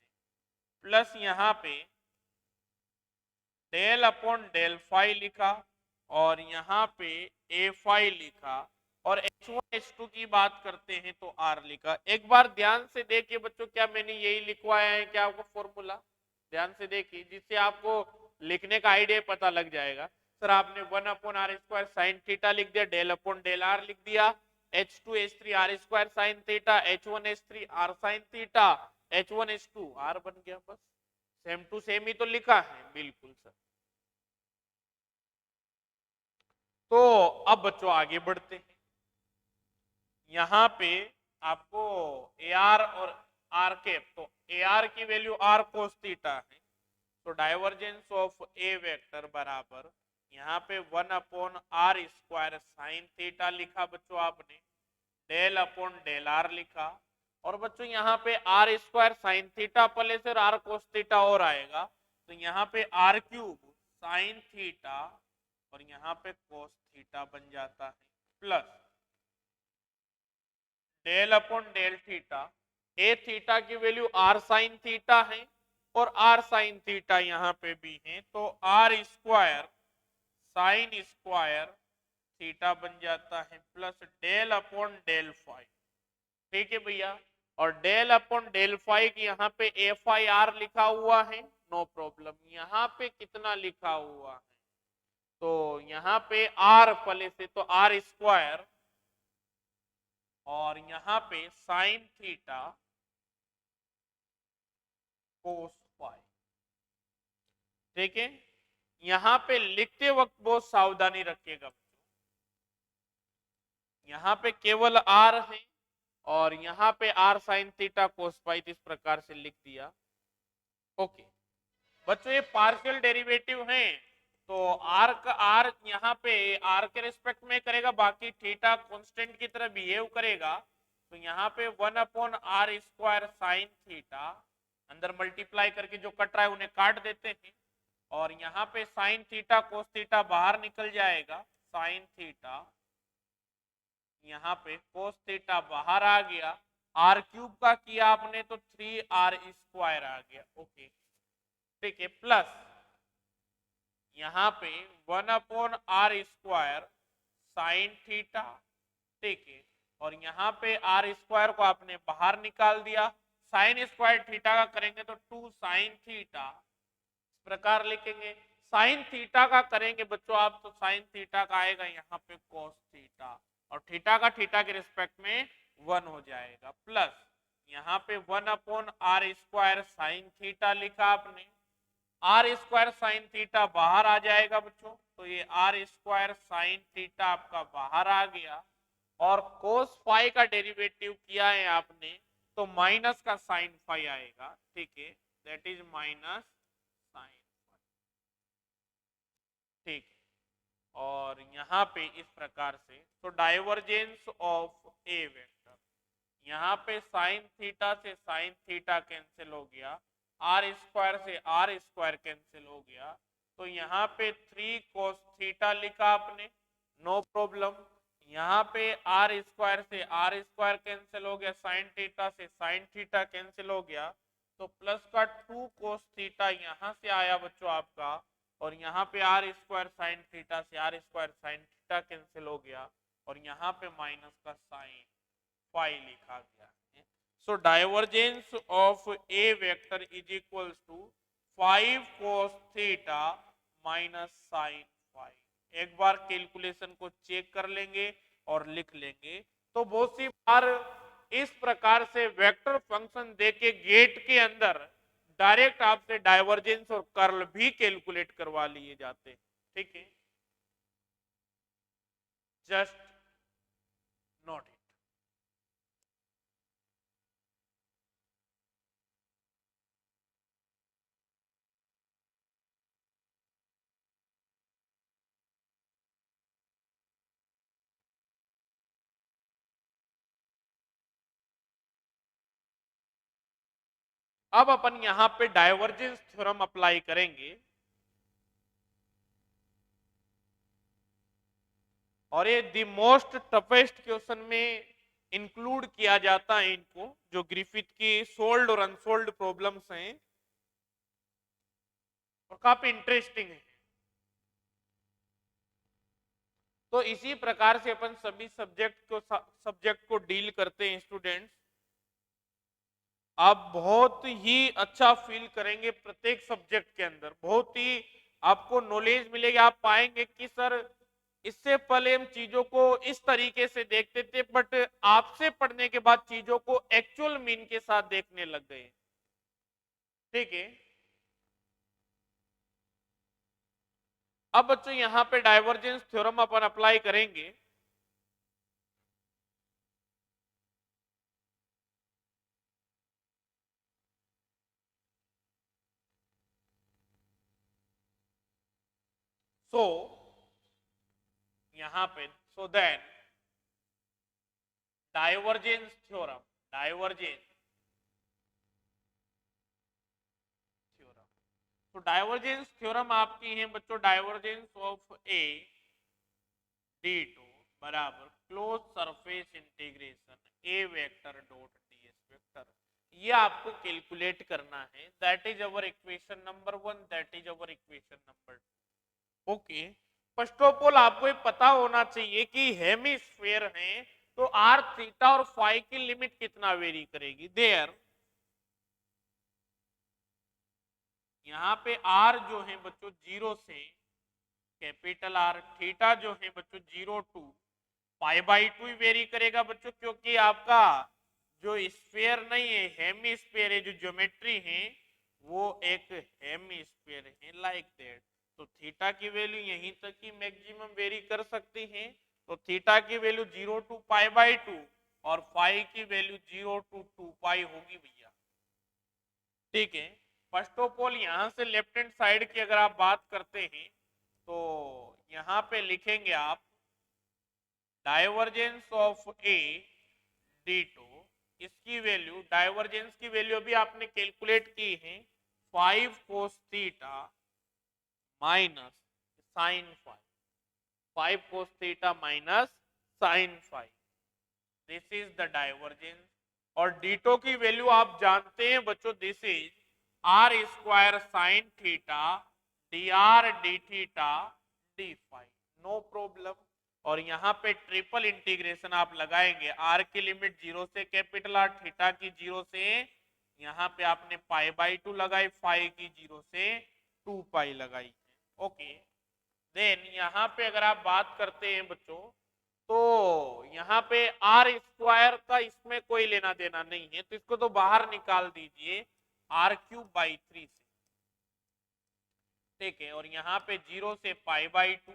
प्लस यहाँ पे डेल अपॉन डेल फाई लिखा और यहाँ पे ए फाई लिखा और H1 H2 की बात करते हैं तो R लिखा। एक बार ध्यान से देखिए बच्चों, क्या मैंने यही लिखवाया है क्या आपको फॉर्मूला, ध्यान से देखिए जिससे आपको लिखने का आइडिया पता लग जाएगा। सर आपने 1 upon r square sine theta लिख दिया, डेल अपॉन डेल आर लिख दिया, H2 H3 r square sine theta, H1 H3 r sine theta, H1 H2 r बन गया, बस सेम टू सेम ही तो लिखा है, बिल्कुल सर। तो अब बच्चों आगे बढ़ते हैं, यहां पे आपको ए आर और आर कैप, तो ए आर की वैल्यू आर कोस थीटा है, तो डाइवर्जेंस ऑफ ए वेक्टर बराबर यहाँ पे 1 upon r square sine theta लिखा बच्चों आपने, डेल अपॉन डेल आर लिखा और बच्चों यहाँ पे आर स्क्वायर साइन थीटा पहले से आर कोस थीटा और आएगा तो यहाँ पे आर क्यूब साइन थीटा और यहाँ पे कोस थीटा बन जाता है plus del upon del theta, A theta की वैल्यू आर साइन थीटा है और आर साइन थीटा यहाँ पे भी है तो r square sine square theta बन जाता है plus del upon del phi, ठीक है भैया। और डेल अपॉन डेल फाई की यहाँ पे एफ आई आर लिखा हुआ है, नो प्रॉब्लम। यहाँ पे कितना लिखा हुआ है, तो यहाँ पे आर पहले से तो आर स्क्वायर, और यहाँ पे साइन थीटा कोस फाई। ठीक है, यहाँ पे लिखते वक्त बहुत सावधानी रखिएगा। यहाँ पे केवल आर है और यहाँ पे r sine theta cos phi, इस प्रकार से लिख दिया। ओके बच्चों, ये पार्शियल डेरिवेटिव है, तो आर का आर यहाँ पे आर के रिस्पेक्ट में करेगा, बाकी थीटा कांस्टेंट की तरह बिहेव करेगा। तो यहाँ पे 1/r² साइन थीटा, अंदर मल्टीप्लाई करके जो कट रहा है उन्हें काट देते हैं, और यहाँ पे साइन थीटा कोस थीटा बाहर निकल जाएगा, साइन थीटा, यहाँ पे कोस थीटा बाहर आ गया, आर क्यूब का किया आपने तो 3r² आ गया। ओके ठीक है, प्लस यहाँ पे 1/r² साइन थीटा। ठीक है, और यहाँ पे r² को आपने बाहर निकाल दिया, साइन स्क्वायर थीटा का करेंगे तो 2 साइन थीटा, इस प्रकार लिखेंगे। साइन थीटा का करेंगे बच्चों आप तो साइन थीटा का आएगा यहाँ पे कोस थीटा, और थीटा का थीटा के रिस्पेक्ट में 1 हो जाएगा, प्लस यहाँ पे 1/r² साइन थीटा लिखा आपने, r² साइन थीटा बाहर आ जाएगा बच्चों, तो ये r² साइन थीटा आपका बाहर आ गया, और कोस फाई का डेरिवेटिव किया है आपने तो माइनस का साइन फाई आएगा। ठीक है, दैट इज माइनस साइन। ठीक, और यहाँ पे इस प्रकार से तो डाइवर्जेंस ऑफ ए वेक्टर, यहाँ पे साइन थीटा से साइन थीटा कैंसिल हो गया, r² से r² कैंसिल हो गया, तो यहाँ पे 3 cos थीटा लिखा आपने, नो प्रॉब्लम। यहाँ पे r² से r² कैंसिल हो गया, साइन थीटा से साइन थीटा कैंसिल हो गया, तो प्लस का 2 cos थीटा यहाँ से आया बच्चों आपका, और यहाँ पे r² साइन थीटा से r² साइन थीटा कैंसिल हो गया, और यहाँ पे माइनस का साइन फाई लिखा गया है। So divergence of A vector is equals to 5 cos theta minus sine phi. एक बार कैलकुलेशन को चेक कर लेंगे और लिख लेंगे। तो बहुत सी बार इस प्रकार से वेक्टर फंक्शन देके गेट के अंदर डायरेक्ट आपसे डाइवर्जेंस और कर्ल भी कैलकुलेट करवा लिए जाते हैं। ठीक है, जस्ट नोट इट। अब अपन यहां पे डाइवर्जेंस थ्योरम अप्लाई करेंगे, और ये द मोस्ट टफेस्ट क्वेश्चन में इंक्लूड किया जाता है इनको, जो ग्रिफिथ की सोल्ड और अनसोल्ड प्रॉब्लम्स हैं, और काफी इंटरेस्टिंग है। तो इसी प्रकार से अपन सभी सब्जेक्ट को डील करते हैं स्टूडेंट्स। आप बहुत ही अच्छा फील करेंगे प्रत्येक सब्जेक्ट के अंदर, बहुत ही आपको नॉलेज मिलेगी। आप पाएंगे कि सर इससे पहले हम चीजों को इस तरीके से देखते थे, बट आपसे पढ़ने के बाद चीजों को एक्चुअल मीन के साथ देखने लग गए। ठीक है, अब बच्चों यहां पे डाइवर्जेंस थ्योरम अपन अप्लाई करेंगे। सो यहां पे so then divergence theorem, divergence theorem, तो डाइवर्जेंस थ्योरम आपकी है बच्चों, डाइवर्जेंस ऑफ ए d2 बराबर close surface integration a vector dot ds vector, ये आपको कैलकुलेट करना है। That is our equation number 1, that is our equation number 2। Okay, first of all आपको ये पता होना चाहिए कि हेमिस्फीयर है तो आर थीटा और फाई की लिमिट कितना वेरी करेगी देयर। यहाँ पे आर जो है बच्चों 0 से कैपिटल आर, थीटा जो है बच्चों 0 टू पाई बाई 2 ही वेरी करेगा बच्चों, क्योंकि आपका जो स्फीयर नहीं है हेमी स्फीयर है, जो ज्योमेट्री है वो एक हेमी स्फीयर है लाइक दैट। तो थीटा की वैल्यू यहीं तक ही मैक्सिमम वेरी कर सकती है। तो थीटा की वैल्यू 0 टू पाई बाई 2 और फाई की वैल्यू 0 टू 2 पाई होगी भैया। ठीक है, फर्स्ट ऑफ ऑल यहां से लेफ्ट हैंड साइड की अगर आप बात करते हैं तो यहां पे लिखेंगे आप divergence of a d two, इसकी वैल्यू डाइवर्जेंस की वैल्यू अभी आपने कैलकुलेट की है 5 cos theta minus sine 5 cos theta minus sine 5, this is the divergence. और डीटो की वैल्यू आप जानते हैं बच्चों, this is r square sine theta d r d theta d phi, no problem. और यहाँ पे ट्रिपल इंटीग्रेशन आप लगाएंगे, आर की लिमिट 0 से कैपिटल आर, थीटा की 0 से, यहाँ पे आपने पाई बाई 2 लगाई, फाई की 0 से 2 पाई लगाई है। ओके, देन यहाँ पे अगर आप बात करते हैं बच्चों तो यहाँ पे आर स्क्वायर का इसमें कोई लेना देना नहीं है, तो इसको तो बाहर निकाल दीजिए आर क्यूब बाई 3 से। ठीक है, और यहाँ पे 0 से पाई बाई 2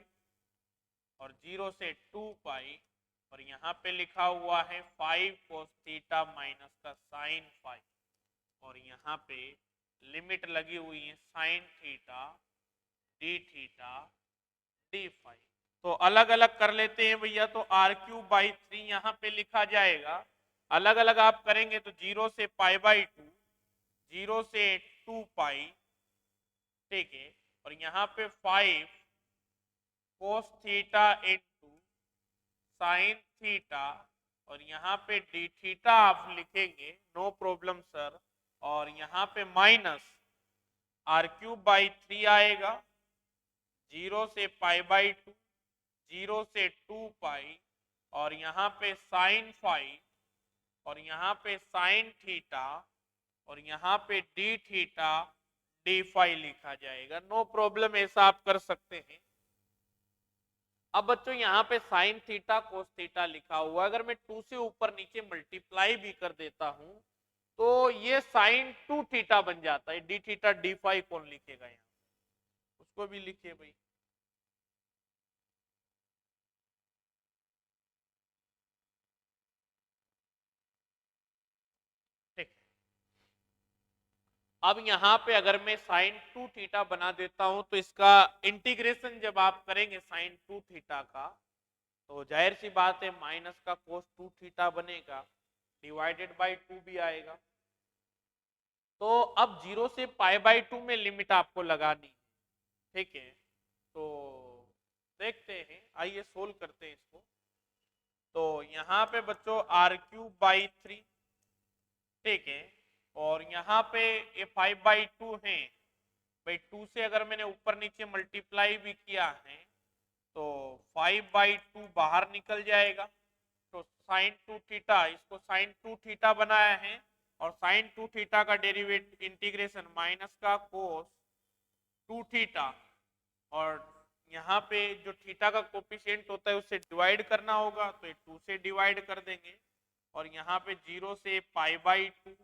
और 0 से 2 पाई, और यहाँ पे लिखा हुआ है 5 cos थीटा माइनस का साइन 5, और यहाँ पे लिमिट लगी हुई है sine theta d theta d phi. तो अलग अलग कर लेते हैं भैया, तो आर क्यूब बाई 3 यहाँ पे लिखा जाएगा, अलग अलग आप करेंगे तो 0 से पाई बाई 2, 0 से 2 पाई, ठीक है, और यहाँ पे 5 cos theta into sine theta, और यहाँ पे डी थीटा आप लिखेंगे, नो प्रॉब्लम सर, और यहाँ पे माइनस आर क्यूब बाई 3 आएगा, 0 से पाई बाई 2, 0 से 2 पाई, और यहाँ पे साइन 5, और यहाँ पे साइन थीटा, और यहाँ पे डी थीटा डी फाई लिखा जाएगा, नो प्रॉब्लम, ऐसा आप कर सकते हैं। अब बच्चों यहाँ पे साइन थीटा कोस थीटा लिखा हुआ, अगर मैं 2 से ऊपर नीचे मल्टीप्लाई भी कर देता हूं तो ये साइन 2 थीटा बन जाता है, डी थीटा डी फाई कौन लिखेगा यहाँ, उसको भी लिखिए भाई। ठीक, अब यहाँ पे अगर मैं साइन 2 थीटा बना देता हूं तो इसका इंटीग्रेशन जब आप करेंगे साइन 2 थीटा का, तो जाहिर सी बात है माइनस का कोस 2 थीटा बनेगा, डिवाइडेड बाई 2 भी आएगा। तो अब 0 से पाई बाई 2 में लिमिट आपको लगानी, ठीक है, तो देखते हैं, आइए सोल्व करते हैं इसको। तो यहाँ पे बच्चों आर क्यूब बाई 3, ठीक है, और यहाँ पे ये 5 बाई 2 है भाई, 2 से अगर मैंने ऊपर नीचे मल्टीप्लाई भी किया है तो 5 बाई 2 बाहर निकल जाएगा, तो साइन 2 थीटा, इसको साइन 2 थीटा बनाया है, और साइन 2 थीटा का डेरिवेटिव इंटीग्रेशन माइनस का कोस 2 थीटा, और यहाँ पे जो थीटा का कोफिशिएंट होता है उससे डिवाइड करना होगा, तो ये 2 से डिवाइड कर देंगे, और यहाँ पे 0 से पाई बाई 2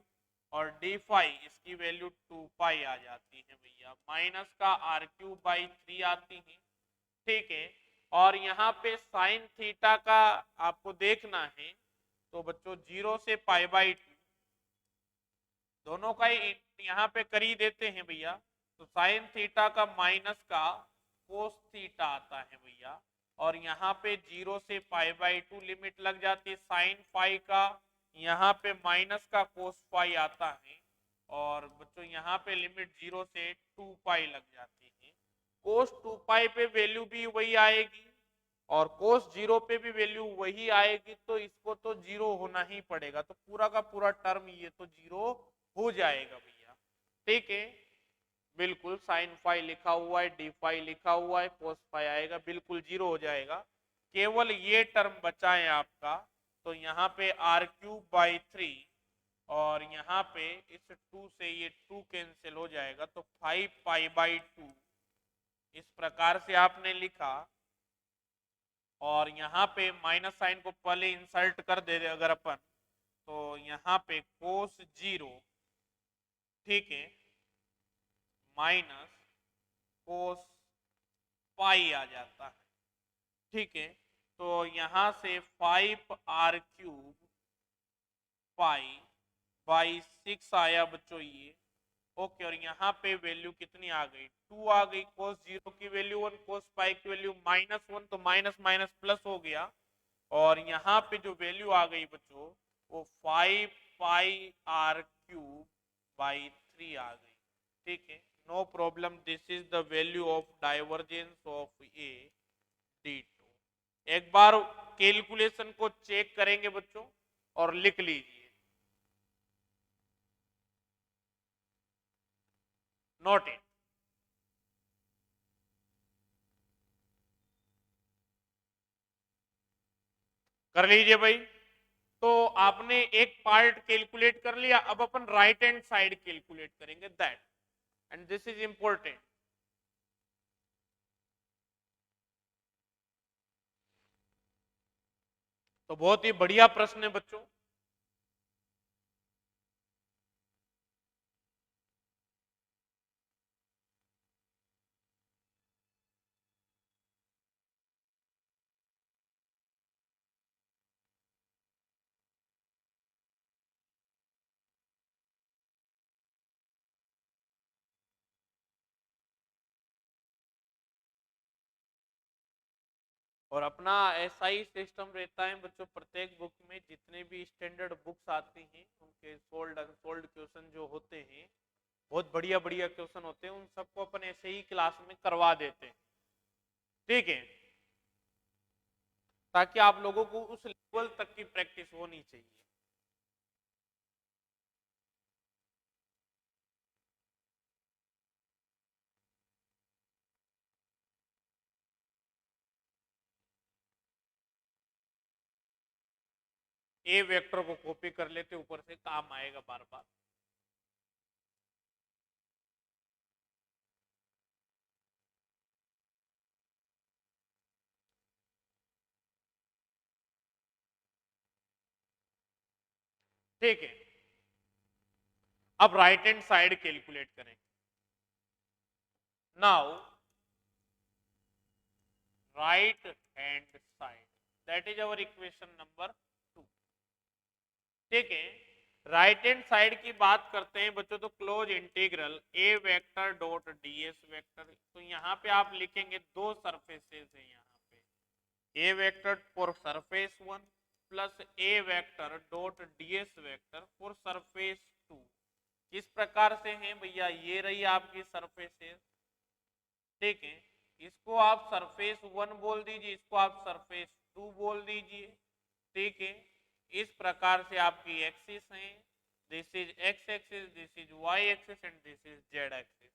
और डी फाई, इसकी वैल्यू 2 पाई आ जाती है भैया, माइनस का आर क्यूब बाई 3 आती है, ठीक है। और यहाँ पे साइन थीटा का आपको देखना है, तो बच्चों 0 से पाई बाई 2 दोनों का ही यहाँ पे कर ही देते हैं भैया, तो साइन थीटा का माइनस का कोस थीटा आता है भैया, और यहाँ पे 0 से पाई बाई 2 लिमिट लग जाती है साइन फाई का, यहाँ पे माइनस का कोस फाई आता है, और बच्चों यहाँ पे लिमिट 0 से 2 पाई लग जाती है, कोस 2 पाई पे वैल्यू भी वही आएगी और कोस 0 पे भी वैल्यू वही आएगी, तो इसको तो 0 होना ही पड़ेगा, तो पूरा का पूरा टर्म ये तो 0 हो जाएगा भैया, ठीक है, बिल्कुल साइन फाई लिखा हुआ है, डी फाई लिखा हुआ है, कोस फाई आएगा, बिल्कुल 0 हो जाएगा, केवल ये टर्म बचा है आपका तो यहाँ पे r³/3 और यहाँ पे इस 2 से ये 2 कैंसिल हो जाएगा तो 5π/2 इस प्रकार से आपने लिखा। और यहाँ पे माइनस साइन को पहले इंसर्ट कर दे अगर अपन, तो यहाँ पे कोस 0, ठीक है, माइनस कोस पाई आ जाता है, ठीक है। तो यहाँ से 5r³ π/6 आया बच्चों ये, ओके। और यहाँ पे वैल्यू कितनी आ गई, 2 आ गई। कोस 0 की वैल्यू 1, कोस पाई की वैल्यू -1, तो माइनस माइनस प्लस हो गया। और यहाँ पे जो वैल्यू आ गई बच्चों वो 5πr³/3 आ गई, ठीक है। No problem, this is the value of divergence of a D2। एक बार कैलकुलेशन को चेक करेंगे बच्चों और लिख लीजिए। Note it. कर लीजिए भाई। तो आपने एक पार्ट कैलकुलेट कर लिया, अब अपन राइट हैंड साइड कैलकुलेट करेंगे, that, and this is important. तो बहुत ही बढ़िया प्रश्न है बच्चों। और अपना ऐसा ही सिस्टम रहता है बच्चों, प्रत्येक बुक में जितने भी स्टैंडर्ड बुक्स आती हैं उनके सोल्ड अनसोल्ड क्वेश्चन जो होते हैं, बहुत बढ़िया बढ़िया क्वेश्चन होते हैं, उन सबको अपन ऐसे ही क्लास में करवा देते हैं, ठीक है, ताकि आप लोगों को उस लेवल तक की प्रैक्टिस होनी चाहिए। ए वेक्टर को कॉपी कर लेते, ऊपर से काम आएगा बार बार। ठीक है, अब राइट हैंड साइड कैलकुलेट करेंगे। Now right hand side, that is our equation number 2, ठीक है। राइट हैंड साइड की बात करते हैं बच्चों, तो क्लोज इंटीग्रल ए वेक्टर डॉट डीएस वेक्टर। तो यहाँ पे आप लिखेंगे दो सरफेसेस है यहाँ पे, A vector for surface 1 plus A vector dot ds vector for surface 2। किस प्रकार से हैं भैया, ये रही आपकी सरफेसेस, ठीक है। इसको आप सरफेस 1 बोल दीजिए, इसको आप सरफेस 2 बोल दीजिए, ठीक है। इस प्रकार से आपकी एक्सिस है, this is x axis, this is y axis and this is z axis,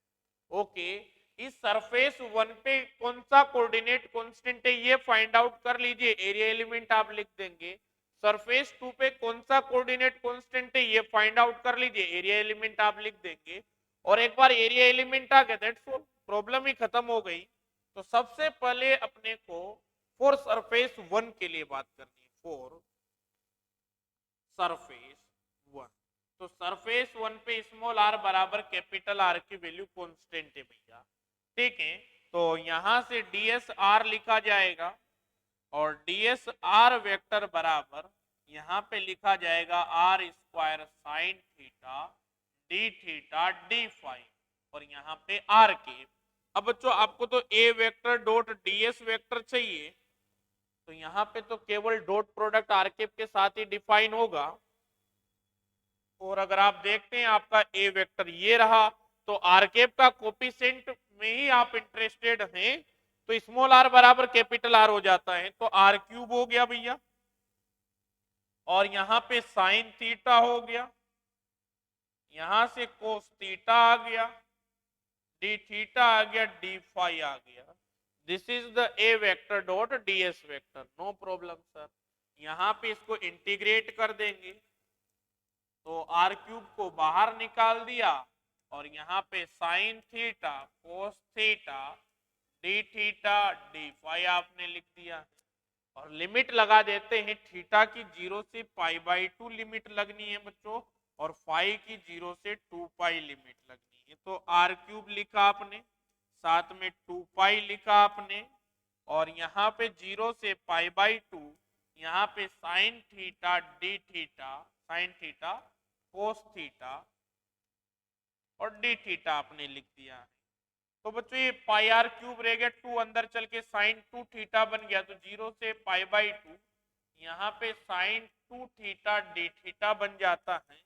okay. इस सरफेस 1 पे कौन सा कोऑर्डिनेट कांस्टेंट है ये फाइंड आउट कर लीजिए, एरिया एलिमेंट आप लिख देंगे। सरफेस 2 पे कौन सा कोऑर्डिनेट कांस्टेंट है ये फाइंड आउट कर लीजिए, एरिया एलिमेंट आप लिख देंगे। और एक बार एरिया एलिमेंट आ गया दैट्स ऑल, प्रॉब्लम ही खत्म हो गई। तो सबसे पहले अपने को फॉर सरफेस 1 के लिए बात करनी है, फॉर सरफेस 1। तो सरफेस 1 पे स्मॉल आर बराबर कैपिटल आर की वैल्यू कांस्टेंट है भैया, ठीक है। तो यहां से डीएस आर लिखा जाएगा और डीएस आर वेक्टर बराबर यहां पे लिखा जाएगा r square sine theta d theta d phi और यहां पे आर के। अब बच्चों आपको तो ए वेक्टर डॉट डीएस वेक्टर चाहिए, तो यहां पे तो केवल डॉट प्रोडक्ट आरकेप के साथ ही डिफाइन होगा। और अगर आप देखते हैं आपका ए वेक्टर ये रहा, तो आरकेप का कोफिशिएंट में ही आप इंटरेस्टेड हैं, तो स्मॉल आर बराबर कैपिटल आर हो जाता है, तो आर क्यूब हो गया भैया। और यहां पे साइन थीटा हो गया, यहां से कोस थीटा आ गया, डी थीटा आ गया, डी फाई आ गया। This is the a vector dot ds vector, no problem sir. यहां पे इसको इंटीग्रेट कर देंगे तो आर क्यूब को बाहर निकाल दिया और यहाँ पे sine theta cos theta d theta d phi आपने लिख दिया और लिमिट लगा देते हैं थीटा की 0 से π/2 लिमिट लगनी है बच्चों और फाई की 0 से 2π लिमिट लगनी है। तो आर क्यूब लिखा आपने साथ में 2π लिखा आपने और यहाँ पे 0 से π/2 यहाँ पे sine theta d theta sine theta cos theta और डी थीटा आपने लिख दिया है। तो बच्चों ये पाई आर क्यूब रह गया 2 अंदर चल के साइन 2 थीटा बन गया तो 0 से π/2 यहाँ पे साइन 2 थीटा डी थीटा बन जाता है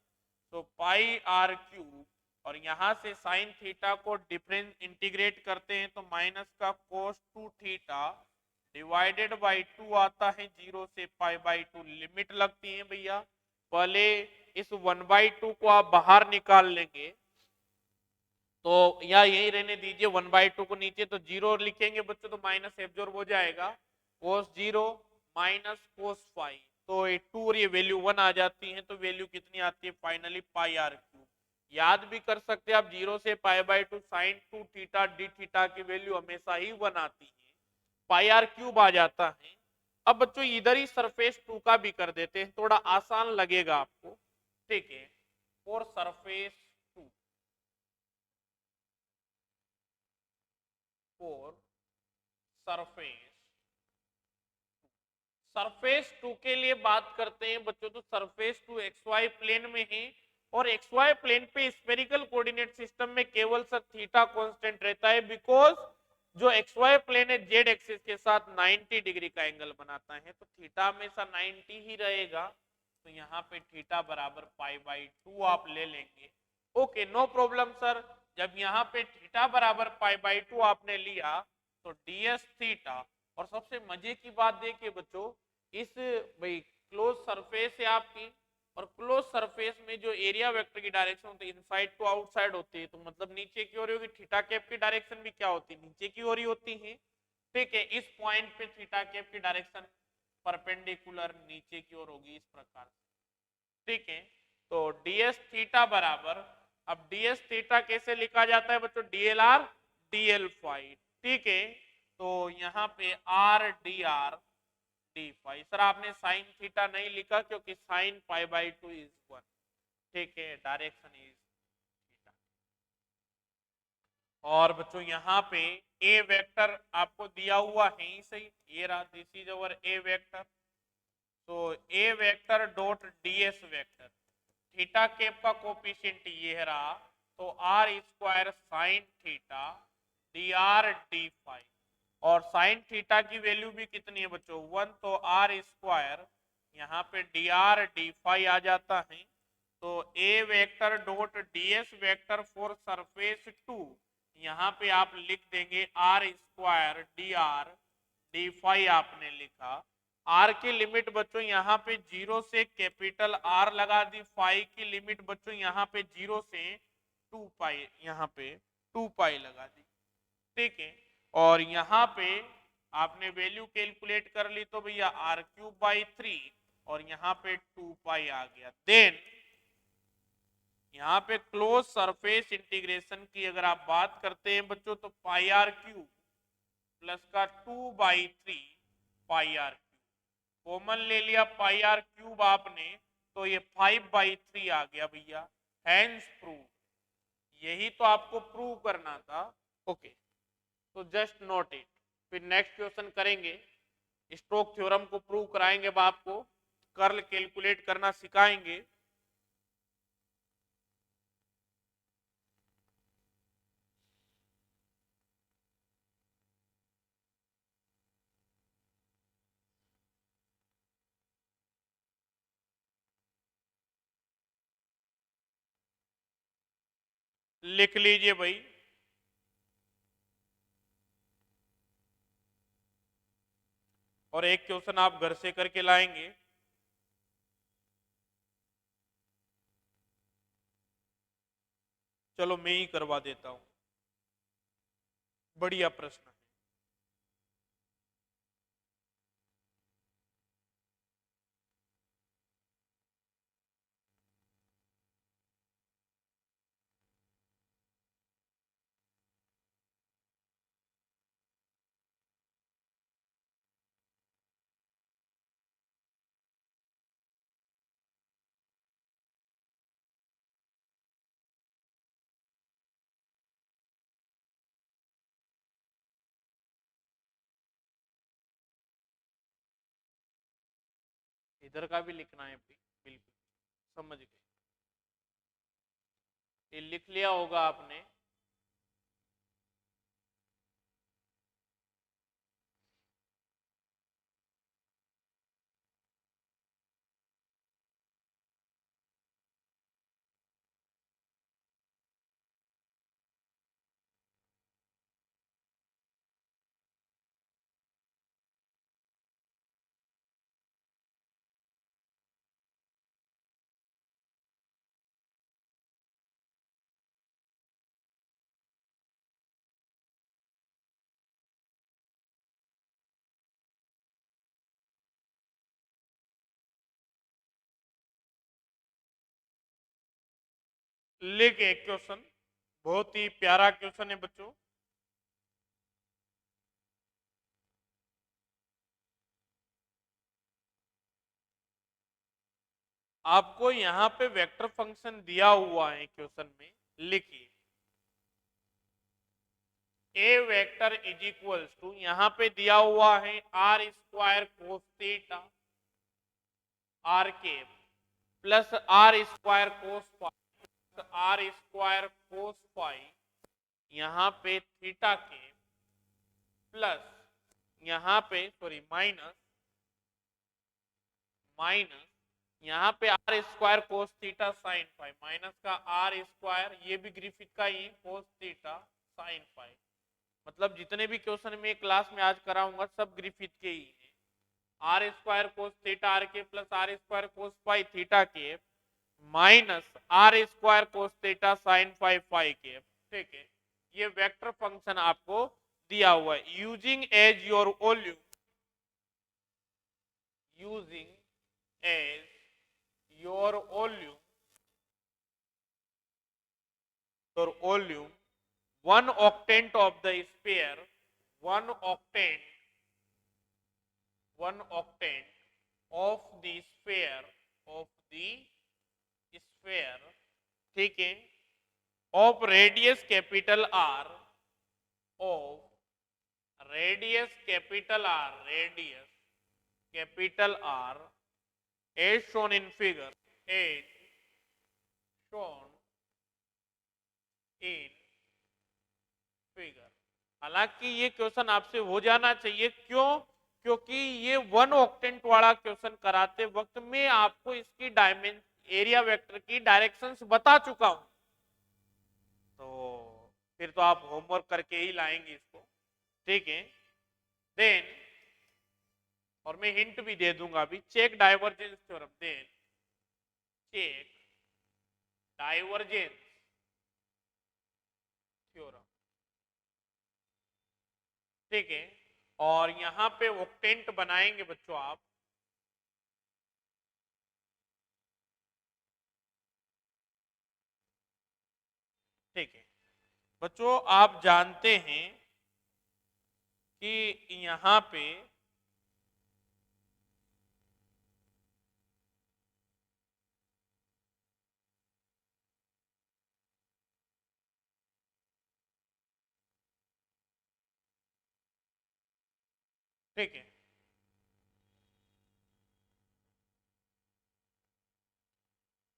तो पाई आर क्यूब और यहाँ से साइन थीटा को डिफरेंस इंटीग्रेट करते हैं तो माइनस का कोस 2 थीटा डिवाइडेड बाई 2 आता है 0 से π/2 लिमिट लगती है भैया। पहले इस 1/2 को आप बाहर निकाल लेंगे तो या यही रहने दीजिए 1/2 को नीचे तो 0 लिखेंगे बच्चों तो माइनस एब्जॉर्ब हो जाएगा कोस 0 माइनस कोस 5 तो ये 2 और ये वैल्यू 1 आ जाती है तो वैल्यू कितनी आती है फाइनली पाई आर क्यूब। याद भी कर सकते हैं आप 0 से π/2 साइन 2 थीटा डी थीटा की वैल्यू हमेशा ही 1 आती है पाई आर क्यूब आ जाता है। अब बच्चों इधर ही सरफेस 2 का भी कर देते हैं थोड़ा आसान लगेगा आपको ठीक है। और सरफेस 2 फॉर सरफेस सरफेस 2 के लिए बात करते हैं बच्चों तो सरफेस 2 XY प्लेन में है और XY प्लेन पे स्फेरिकल कोऑर्डिनेट सिस्टम में केवल सर थीटा कांस्टेंट रहता है बिकॉज जो XY प्लेन है जेड एक्सिस के साथ 90 डिग्री का एंगल बनाता है तो थीटा हमेशा 90 ही रहेगा तो यहाँ पे थीटा बराबर π/2 आप ले लेंगे। ओके नो प्रॉब्लम सर जब यहाँ पे थीटा बराबर π/2 आपने लिया तो ds थीटा और सबसे मजे की बात देखिए बच्चों इस भाई क्लोज सरफेस है आपकी और क्लोज सरफेस में जो एरिया वेक्टर की डायरेक्शन होती है इनसाइड टू आउटसाइड होती है तो मतलब नीचे की ओर होगी थीटा कैप की डायरेक्शन भी क्या होती है नीचे की ओर ही होती है ठीक है। इस पॉइंट पे थीटा कैप की डायरेक्शन परपेंडिकुलर नीचे की ओर होगी इस प्रकार ठीक है। तो ds थीटा बराबर अब ds थीटा कैसे लिखा जाता है बच्चों dlr dl फाई ठीक है। तो यहाँ पे r dr d phi sir आपने साइन थीटा नहीं लिखा क्योंकि साइन π/2 इज 1 ठीक है डायरेक्शन इज थीटा। और बच्चों यहाँ पे ए वेक्टर आपको दिया हुआ है सही ये रहा this is our A vector तो ए vector dot ds vector theta cap का कोफिशिएंट ये रहा तो r square sine theta dr d phi और साइन थीटा की वैल्यू भी कितनी है बच्चों 1 तो r स्क्वायर यहाँ पे dr d फाई आ जाता है तो a vector dot ds vector for surface 2 यहाँ पे आप लिख देंगे r square dr d phi आपने लिखा r की लिमिट बच्चों यहाँ पे 0 से कैपिटल R लगा दी फाई की लिमिट बच्चों यहाँ पे 0 से 2π यहाँ पे 2π लगा दी ठीक है। और यहाँ पे आपने वैल्यू कैलकुलेट कर ली तो भैया r³/3 और यहाँ पे 2π आ गया। देन यहाँ पे क्लोज सरफेस इंटीग्रेशन की अगर आप बात करते हैं बच्चों तो πr³ प्लस का 2/3 πr³ कॉमन ले लिया πr³ आपने तो ये 5/3 आ गया भैया हैंस प्रूव यही तो आपको प्रूव करना था ओके तो जस्ट नोट इट। फिर नेक्स्ट क्वेश्चन करेंगे स्टोक थ्योरम को प्रूव कराएंगे अब आपको कर्ल कैलकुलेट करना सिखाएंगे। लिख लीजिए भाई और एक क्वेश्चन आप घर से करके लाएंगे। चलो मैं ही करवा देता हूं बढ़िया प्रश्न है। इधर का भी लिखना है बिल्कुल, समझ गए, ये लिख लिया होगा आपने। लेके एक क्वेश्चन, बहुत ही प्यारा क्वेश्चन है बच्चों। आपको यहां पे वेक्टर फंक्शन दिया हुआ है क्वेश्चन में, लिखिए A vector is equals to, यहां पे दिया हुआ है r square cos theta r के plus r square cos phi r square cos phi, यहां पे थीटा के प्लस यहां पे सॉरी माइनस माइनस यहाँ पे r square cos theta sine phi, minus का आर स्क्वायर, ये भी ग्रिफिथ का ही कोस थीटा साइन फाई। मतलब जितने भी क्वेश्चन में क्लास में आज कराऊंगा सब ग्रिफिथ के ही है। R square cos theta r के plus r square cos phi theta के minus r square cos theta sine phi phi के, ठीक है। ये वेक्टर फंक्शन आपको दिया हुआ है। Using as your volume, using as your volume 1 octant of the sphere, 1 octant of the sphere, ठीक है, of radius capital R, of radius capital R as shown in figure, as shown in figure। हालांकि ये क्वेश्चन आपसे हो जाना चाहिए, क्यों? क्योंकि ये 1 ऑक्टेंट वाला क्वेश्चन कराते वक्त मैं आपको इसकी एरिया वेक्टर की डायरेक्शंस बता चुका हूं, तो फिर तो आप होमवर्क करके ही लाएंगे इसको, ठीक है। देन और मैं हिंट भी दे दूंगा अभी, check divergence theorem, then check divergence theorem, ठीक है। और यहां पे ऑक्टेंट बनाएंगे बच्चों आप, ठीक है। बच्चों आप जानते हैं कि यहां पे ठीक है,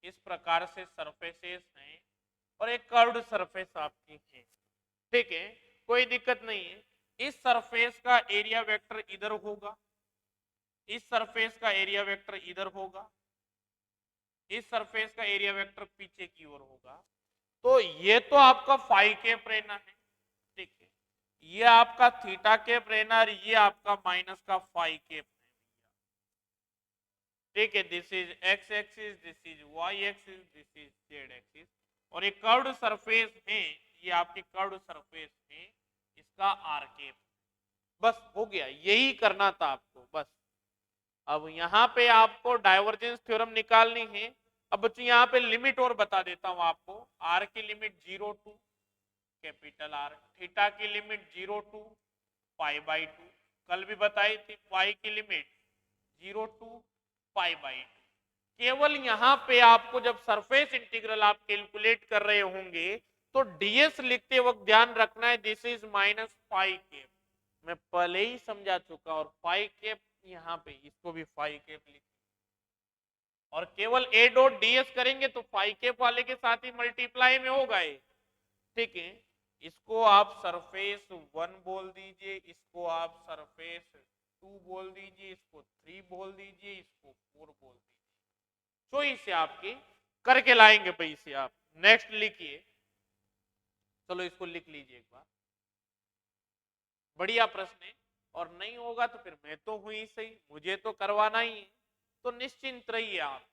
इस प्रकार से सरफेसेस हैं और एक कर्व्ड सरफेस आपकी है, ठीक है, कोई दिक्कत नहीं है। इस सरफेस का एरिया वेक्टर इधर होगा, इस सरफेस का एरिया वेक्टर इधर होगा, इस सरफेस का एरिया वेक्टर पीछे की ओर होगा। तो ये तो आपका फाई कैप रहना है, ठीक है, ये आपका थीटा कैप रहना और ये आपका माइनस का फाई कैप, ठीक है। This is x axis, this is y axis, this is z axis, और ये कर्व्ड सरफेस है, ये आपके कर्व्ड सरफेस है, इसका आर कैप। बस हो गया, यही करना था आपको बस। अब यहाँ पे आपको डाइवर्जेंस थ्योरम निकालनी है। अब बच्चों यहाँ पे लिमिट और बता देता हूं आपको, आर की limit 0 to capital r, theta की लिमिट 0 टू π/2, कल भी बताई थी, पाई की लिमिट 0 टू π/2। केवल यहाँ पे आपको जब सरफेस इंटीग्रल आप कैलकुलेट कर रहे होंगे तो डीएस लिखते वक्त ध्यान रखना है, this is minus phi cap, मैं पहले ही समझा चुका, और फाई कैप यहाँ पे इसको भी फाई कैप लिख, और केवल ए डॉट डीएस करेंगे तो फाई कैप वाले के साथ ही मल्टीप्लाई में होगा ये, ठीक है। इसको आप सरफेस 1 बोल दीजिए, इसको आप सरफेस 2 बोल दीजिए, इसको 3 बोल दीजिए, इसको 4 बोल दीजिए। चॉइस से आपकी करके लाएंगे भाई इसे आप। नेक्स्ट लिखिए, चलो इसको लिख लीजिए एक बार, बढ़िया प्रश्न है। और नहीं होगा तो फिर मैं तो हुई सही, मुझे तो करवाना ही है, तो निश्चिंत रहिए आप।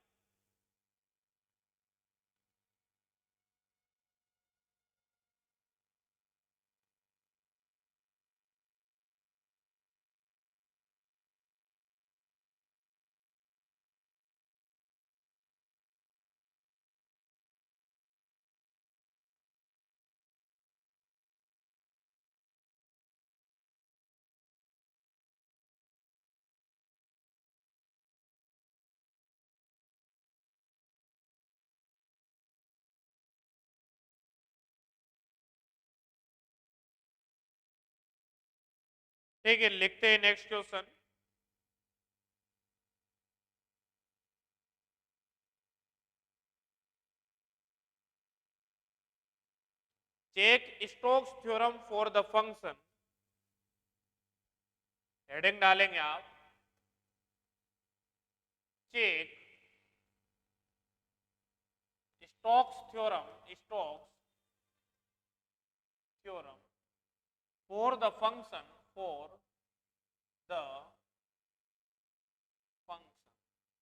ठीक है, लिखते हैं next question. Check Stokes theorem for the function, heading डालेंगे आप, check Stokes theorem, Stokes theorem for the function, for the function,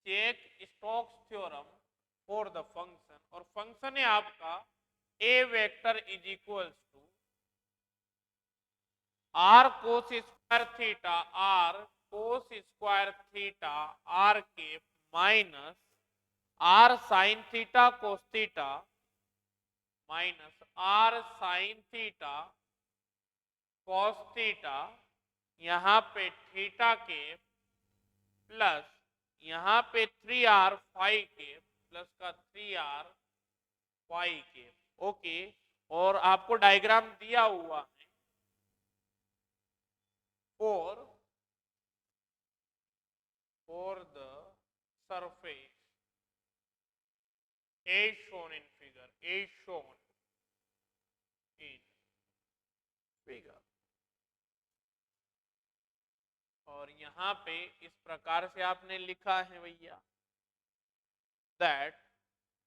check Stokes theorem for the function, और फंक्शन है आपका A vector is equals to r cos square theta, r cos square theta r के minus r sine theta cos theta minus r sine theta cos theta, यहां पे थीटा के प्लस यहां पे 3r फाई के प्लस का 3r फाई के, ओके। और आपको डायग्राम दिया हुआ है for the surface as shown in figure, as shown in figure। और यहां पे इस प्रकार से आपने लिखा है भैया, that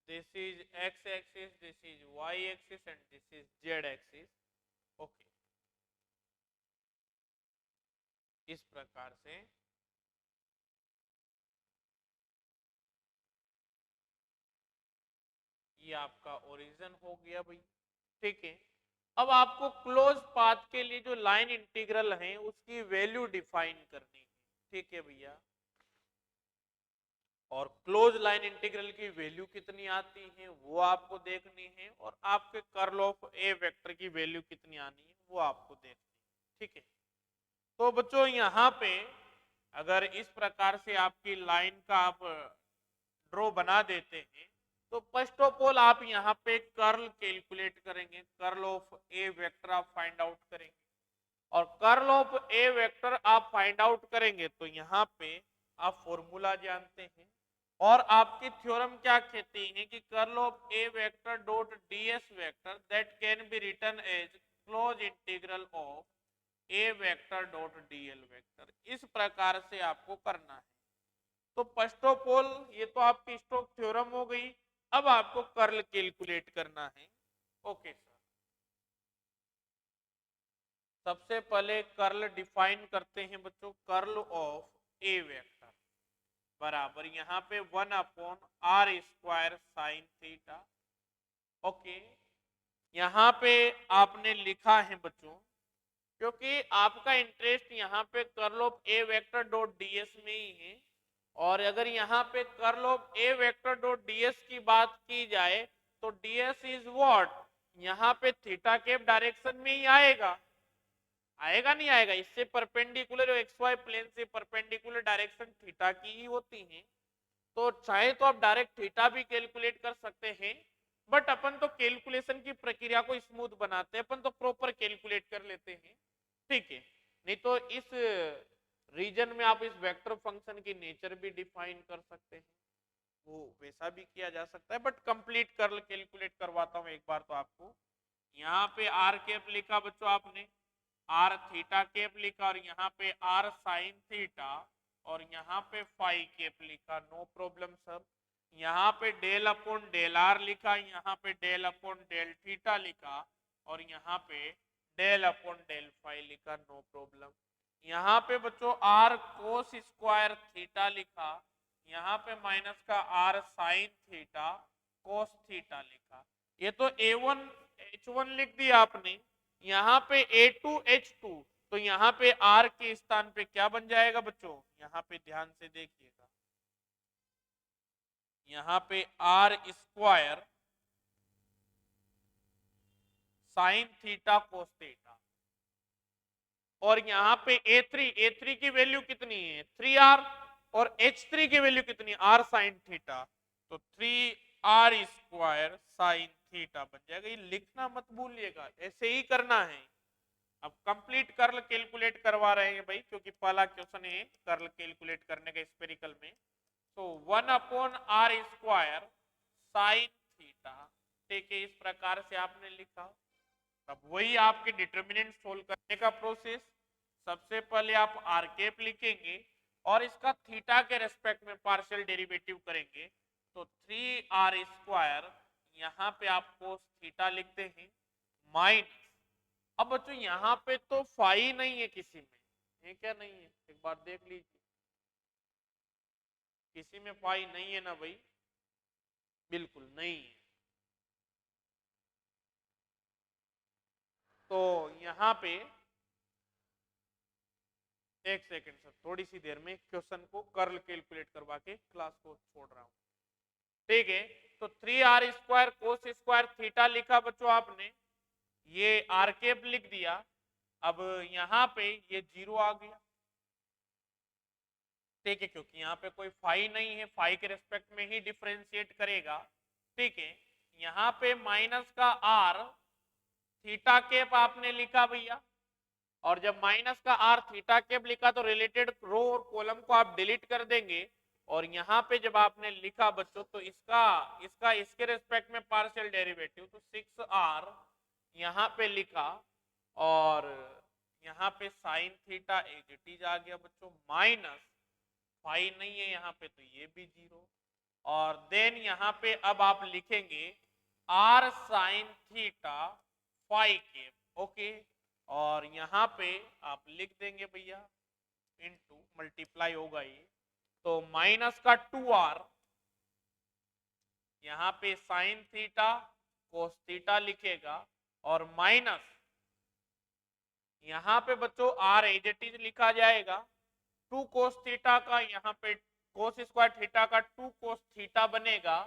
this is x axis, this is y axis and this is z axis, okay. इस प्रकार से ये आपका ओरिजिन हो गया भाई, ठीक है। अब आपको क्लोज पाथ के लिए जो लाइन इंटीग्रल है उसकी वैल्यू डिफाइन करनी है, ठीक है भैया। और क्लोज लाइन इंटीग्रल की वैल्यू कितनी आती है वो आपको देखनी है, और आपके कर्ल ऑफ ए वेक्टर की वैल्यू कितनी आनी है वो आपको देखनी है, ठीक है। तो बच्चों यहाँ पे अगर इस प्रकार से आपकी लाइन का आप ड्रॉ बना देते हैं, तो फर्स्ट ऑफ ऑल आप यहाँ पे कर्ल कैलकुलेट करेंगे, कर्ल ऑफ ए वेक्टर आप फाइंड आउट करेंगे। और कर्ल ऑफ ए वेक्टर आप फाइंड आउट करेंगे तो यहाँ पे आप फॉर्मूला जानते हैं, और आपकी थ्योरम क्या कहती है कि curl of A vector dot ds vector that can be written as close integral of A vector dot dl vector. इस प्रकार से आपको करना है। तो फर्स्ट ऑफ ऑल ये तो आपकी स्टोक थ्योरम हो गई, अब आपको कर्ल कैलकुलेट करना है, ओके सर। सबसे पहले कर्ल डिफाइन करते हैं बच्चों, कर्ल ऑफ ए वेक्टर बराबर यहाँ पे 1/r² साइन थीटा, ओके। यहाँ पे आपने लिखा है बच्चों, क्योंकि आपका इंटरेस्ट यहाँ पे curl of A vector dot DS में ही है, और अगर यहाँ पे curl of A vector dot DS की बात की जाए तो डीएस इज व्हाट, यहाँ पे थीटा के डायरेक्शन में ही आएगा, आएगा नहीं आएगा, इससे परपेंडिकुलर एक्स वाई प्लेन से परपेंडिकुलर डायरेक्शन थीटा की ही होती है। तो चाहे तो आप डायरेक्ट थीटा भी कैलकुलेट कर सकते हैं, बट अपन तो कैलकुलेशन की प्रक्रिया को स्मूथ बनाते हैं, अपन तो प्रॉपर कैलकुलेट कर लेते हैं, ठीक है। नहीं तो इस रीजन में आप इस वेक्टर फंक्शन की नेचर भी डिफाइन कर सकते हैं। वो वैसा भी किया जा सकता है, बट कंप्लीट कर्ल कैलकुलेट करवाता हूं एक बार तो आपको। यहाँ पे आर कैप लिखा बच्चों आपने, आर थीटा कैप लिखा, और यहाँ पे आर साइन थीटा, और यहाँ पे फाई कैप लिखा, नो प्रॉब्लम सर। यहाँ पे डेल अपॉन डेल आर लिखा, यहाँ पे डेल अपॉन डेल थीटा लिखा, और यहाँ पे डेल अपॉन डेल फाई लिखा, नो प्रॉब्लम। यहाँ पे बच्चों आर कोस स्क्वायर थीटा लिखा, यहाँ पे माइनस का r sine theta cos theta लिखा। ये तो A1 H1 लिख दिया आपने। यहाँ पे A2 H2, तो यहाँ पे R के स्थान पे क्या बन जाएगा बच्चों, यहाँ पे ध्यान से देखिएगा, यहाँ पे r square sine theta cos theta, और यहाँ पे A3 की वैल्यू कितनी है 3R, और H3 की वैल्यू कितनी है R साइन थीटा, तो 3R स्क्वायर साइन थीटा बन जाएगा। ये लिखना मत भूलिएगा, ऐसे ही करना है। अब कंप्लीट कर्ल कैलकुलेट करवा रहे हैं भाई, क्योंकि पहला क्वेश्चन है कर्ल कैलकुलेट करने का स्पेरिकल में। तो 1/r स्क्वायर साइन थीटा, ठीक है, इस प्रकार से आपने लिखा। अब वही आपके डिटर्मिनेंट सोल्व करने का प्रोसेस। सबसे पहले आप आर कैप लिखेंगे और इसका थीटा के रेस्पेक्ट में पार्शियल डेरिवेटिव करेंगे, तो 3r स्क्वायर, यहाँ पे आप कोस थीटा लिखते हैं, माइनस, अब बच्चों यहाँ पे तो फाई नहीं है किसी में, ये क्या नहीं है, एक बार देख लीजिए, किसी में फाई नहीं है ना भाई, बिल्कुल नहीं है। तो यहाँ पे एक सेकंड सर, थोड़ी सी देर में क्वेश्चन को कर्ल कैलकुलेट करवा के क्लास को छोड़ रहा हूं, ठीक है। तो 3r स्क्वायर कोस स्क्वायर थीटा लिखा बच्चों आपने, ये आर केप लिख दिया। अब यहाँ पे ये 0 आ गया, ठीक है, क्योंकि यहाँ पे कोई फाई नहीं है, फाई के रेस्पेक्ट में ही डिफरेंशिएट करेगा, ठीक है। यहाँ पे माइनस का आर थीटा केप आपने लिखा भैया, और जब माइनस का आर थीटा केप लिखा तो रिलेटेड रो और कॉलम को आप डिलीट कर देंगे, और यहाँ पे जब आपने लिखा बच्चों तो इसका इसका इसके रेस्पेक्ट में पार्शियल डेरिवेटिव, तो 6r यहाँ पे लिखा, और यहाँ पे sine theta as it is आ गया बच्चों, माइनस फाई नहीं है यहाँ पे, तो ये भी 0, और देन यहाँ पे अब आप लिखेंगे r sine theta phi cap, okay, और यहाँ पे आप लिख देंगे भैया इनटू मल्टीप्लाई होगा ये, तो माइनस का 2r, यहाँ पे साइन थीटा कोस थीटा लिखेगा, और माइनस यहाँ पे बच्चों r एज इट इज लिखा जाएगा, 2 कोस थीटा का, यहाँ पे कोस स्क्वायर थीटा का 2 कोस थीटा बनेगा,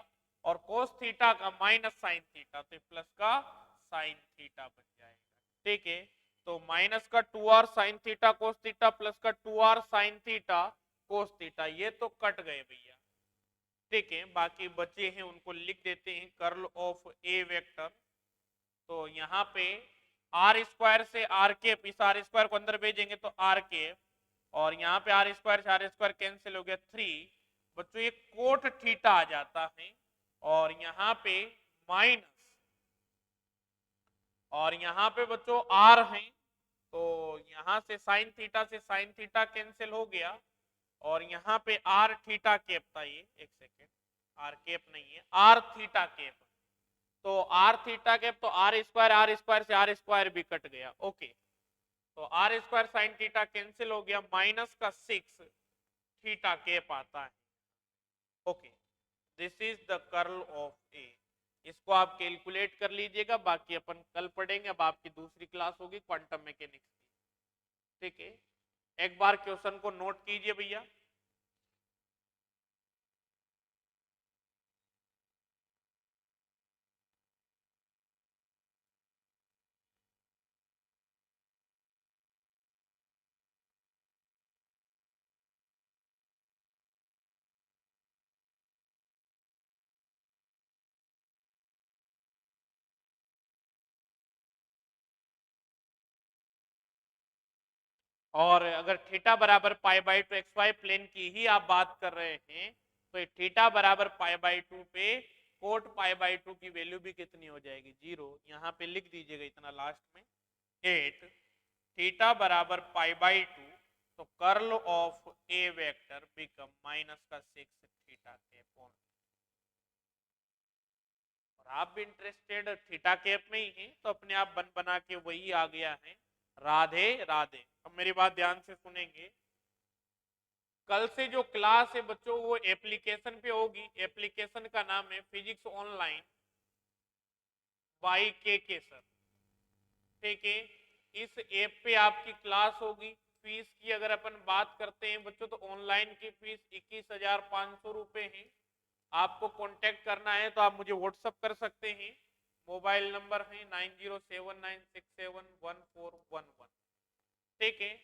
और कोस थीटा का माइनस साइन थीटा, तो प्लस का साइन थीटा बन जाएगा, ठीक है। तो माइनस का 2r sign theta cos theta plus का 2r sign theta cos theta, ये तो कट गए भैया, ठीक है। बाकी बचे हैं उनको लिख देते हैं, कर्ल ऑफ ए वेक्टर, तो यहाँ पे आर स्क्वायर से आर केप, इस आर स्क्वायर को अंदर भेजेंगे तो आर केप, और यहाँ पे आर स्क्वायर से आर स्क्वायर कैंसिल हो गया 3, बच्चों ये कोट थीटा आ जाता है, और यहाँ पे माइनस, और यहाँ पे बच्चों आर है, तो यहाँ से साइन थीटा कैंसिल हो गया, और यहाँ पे आर थीटा केप था, ये एक सेकेंड, आर केप नहीं है, आर थीटा केप, तो आर थीटा केप, तो आर स्क्वायर से आर स्क्वायर भी कट गया, ओके, तो r square sine theta cancel हो गया, माइनस का 6 थीटा केप आता है, okay, this is the curl of A. इसको आप कैलकुलेट कर लीजिएगा, बाकी अपन कल पढ़ेंगे, अब आपकी दूसरी क्लास होगी क्वांटम मैकेनिक्स की, ठीक है। एक बार क्वेश्चन को नोट कीजिए भैया। और अगर थीटा बराबर पाई बाई 2 XY प्लेन की ही आप बात कर रहे हैं, तो थीटा बराबर π/2 पे कोट π/2 की वैल्यू भी कितनी हो जाएगी 0। यहाँ पे लिख दीजिएगा इतना लास्ट में 8 थीटा बराबर π/2 तो curl of A vector become -6 theta cap on. और आप भी इंटरेस्टेड थीटा कैप में ही हैं तो अपने आप बन बना के वही आ गया है। राधे राधे। अब मेरी बात ध्यान से सुनेंगे। कल से जो क्लास है बच्चों वो एप्लीकेशन पे होगी। एप्लीकेशन का नाम है फिजिक्स ऑनलाइन बाई के सर। ठीक है, इस ऐप पे आपकी क्लास होगी। फीस की अगर अपन बात करते हैं बच्चों तो ऑनलाइन की फीस 21,500 रुपए है। आपको कांटेक्ट करना है तो आप मुझे व्हाट्सअप कर सकते हैं। मोबाइल नंबर है 9079671411। ठीक है,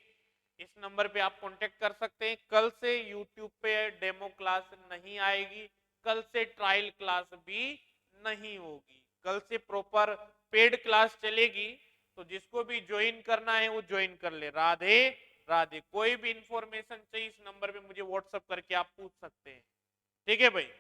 इस नंबर पे आप कांटेक्ट कर सकते हैं। कल से यूट्यूब पे डेमो क्लास नहीं आएगी, कल से ट्रायल क्लास भी नहीं होगी, कल से प्रॉपर पेड क्लास चलेगी। तो जिसको भी ज्वाइन करना है वो ज्वाइन कर ले। राधे राधे। कोई भी इंफॉर्मेशन चाहिए इस नंबर पे मुझे व्हाट्सअप करके आप पूछ सकते हैं। ठीक है भाई।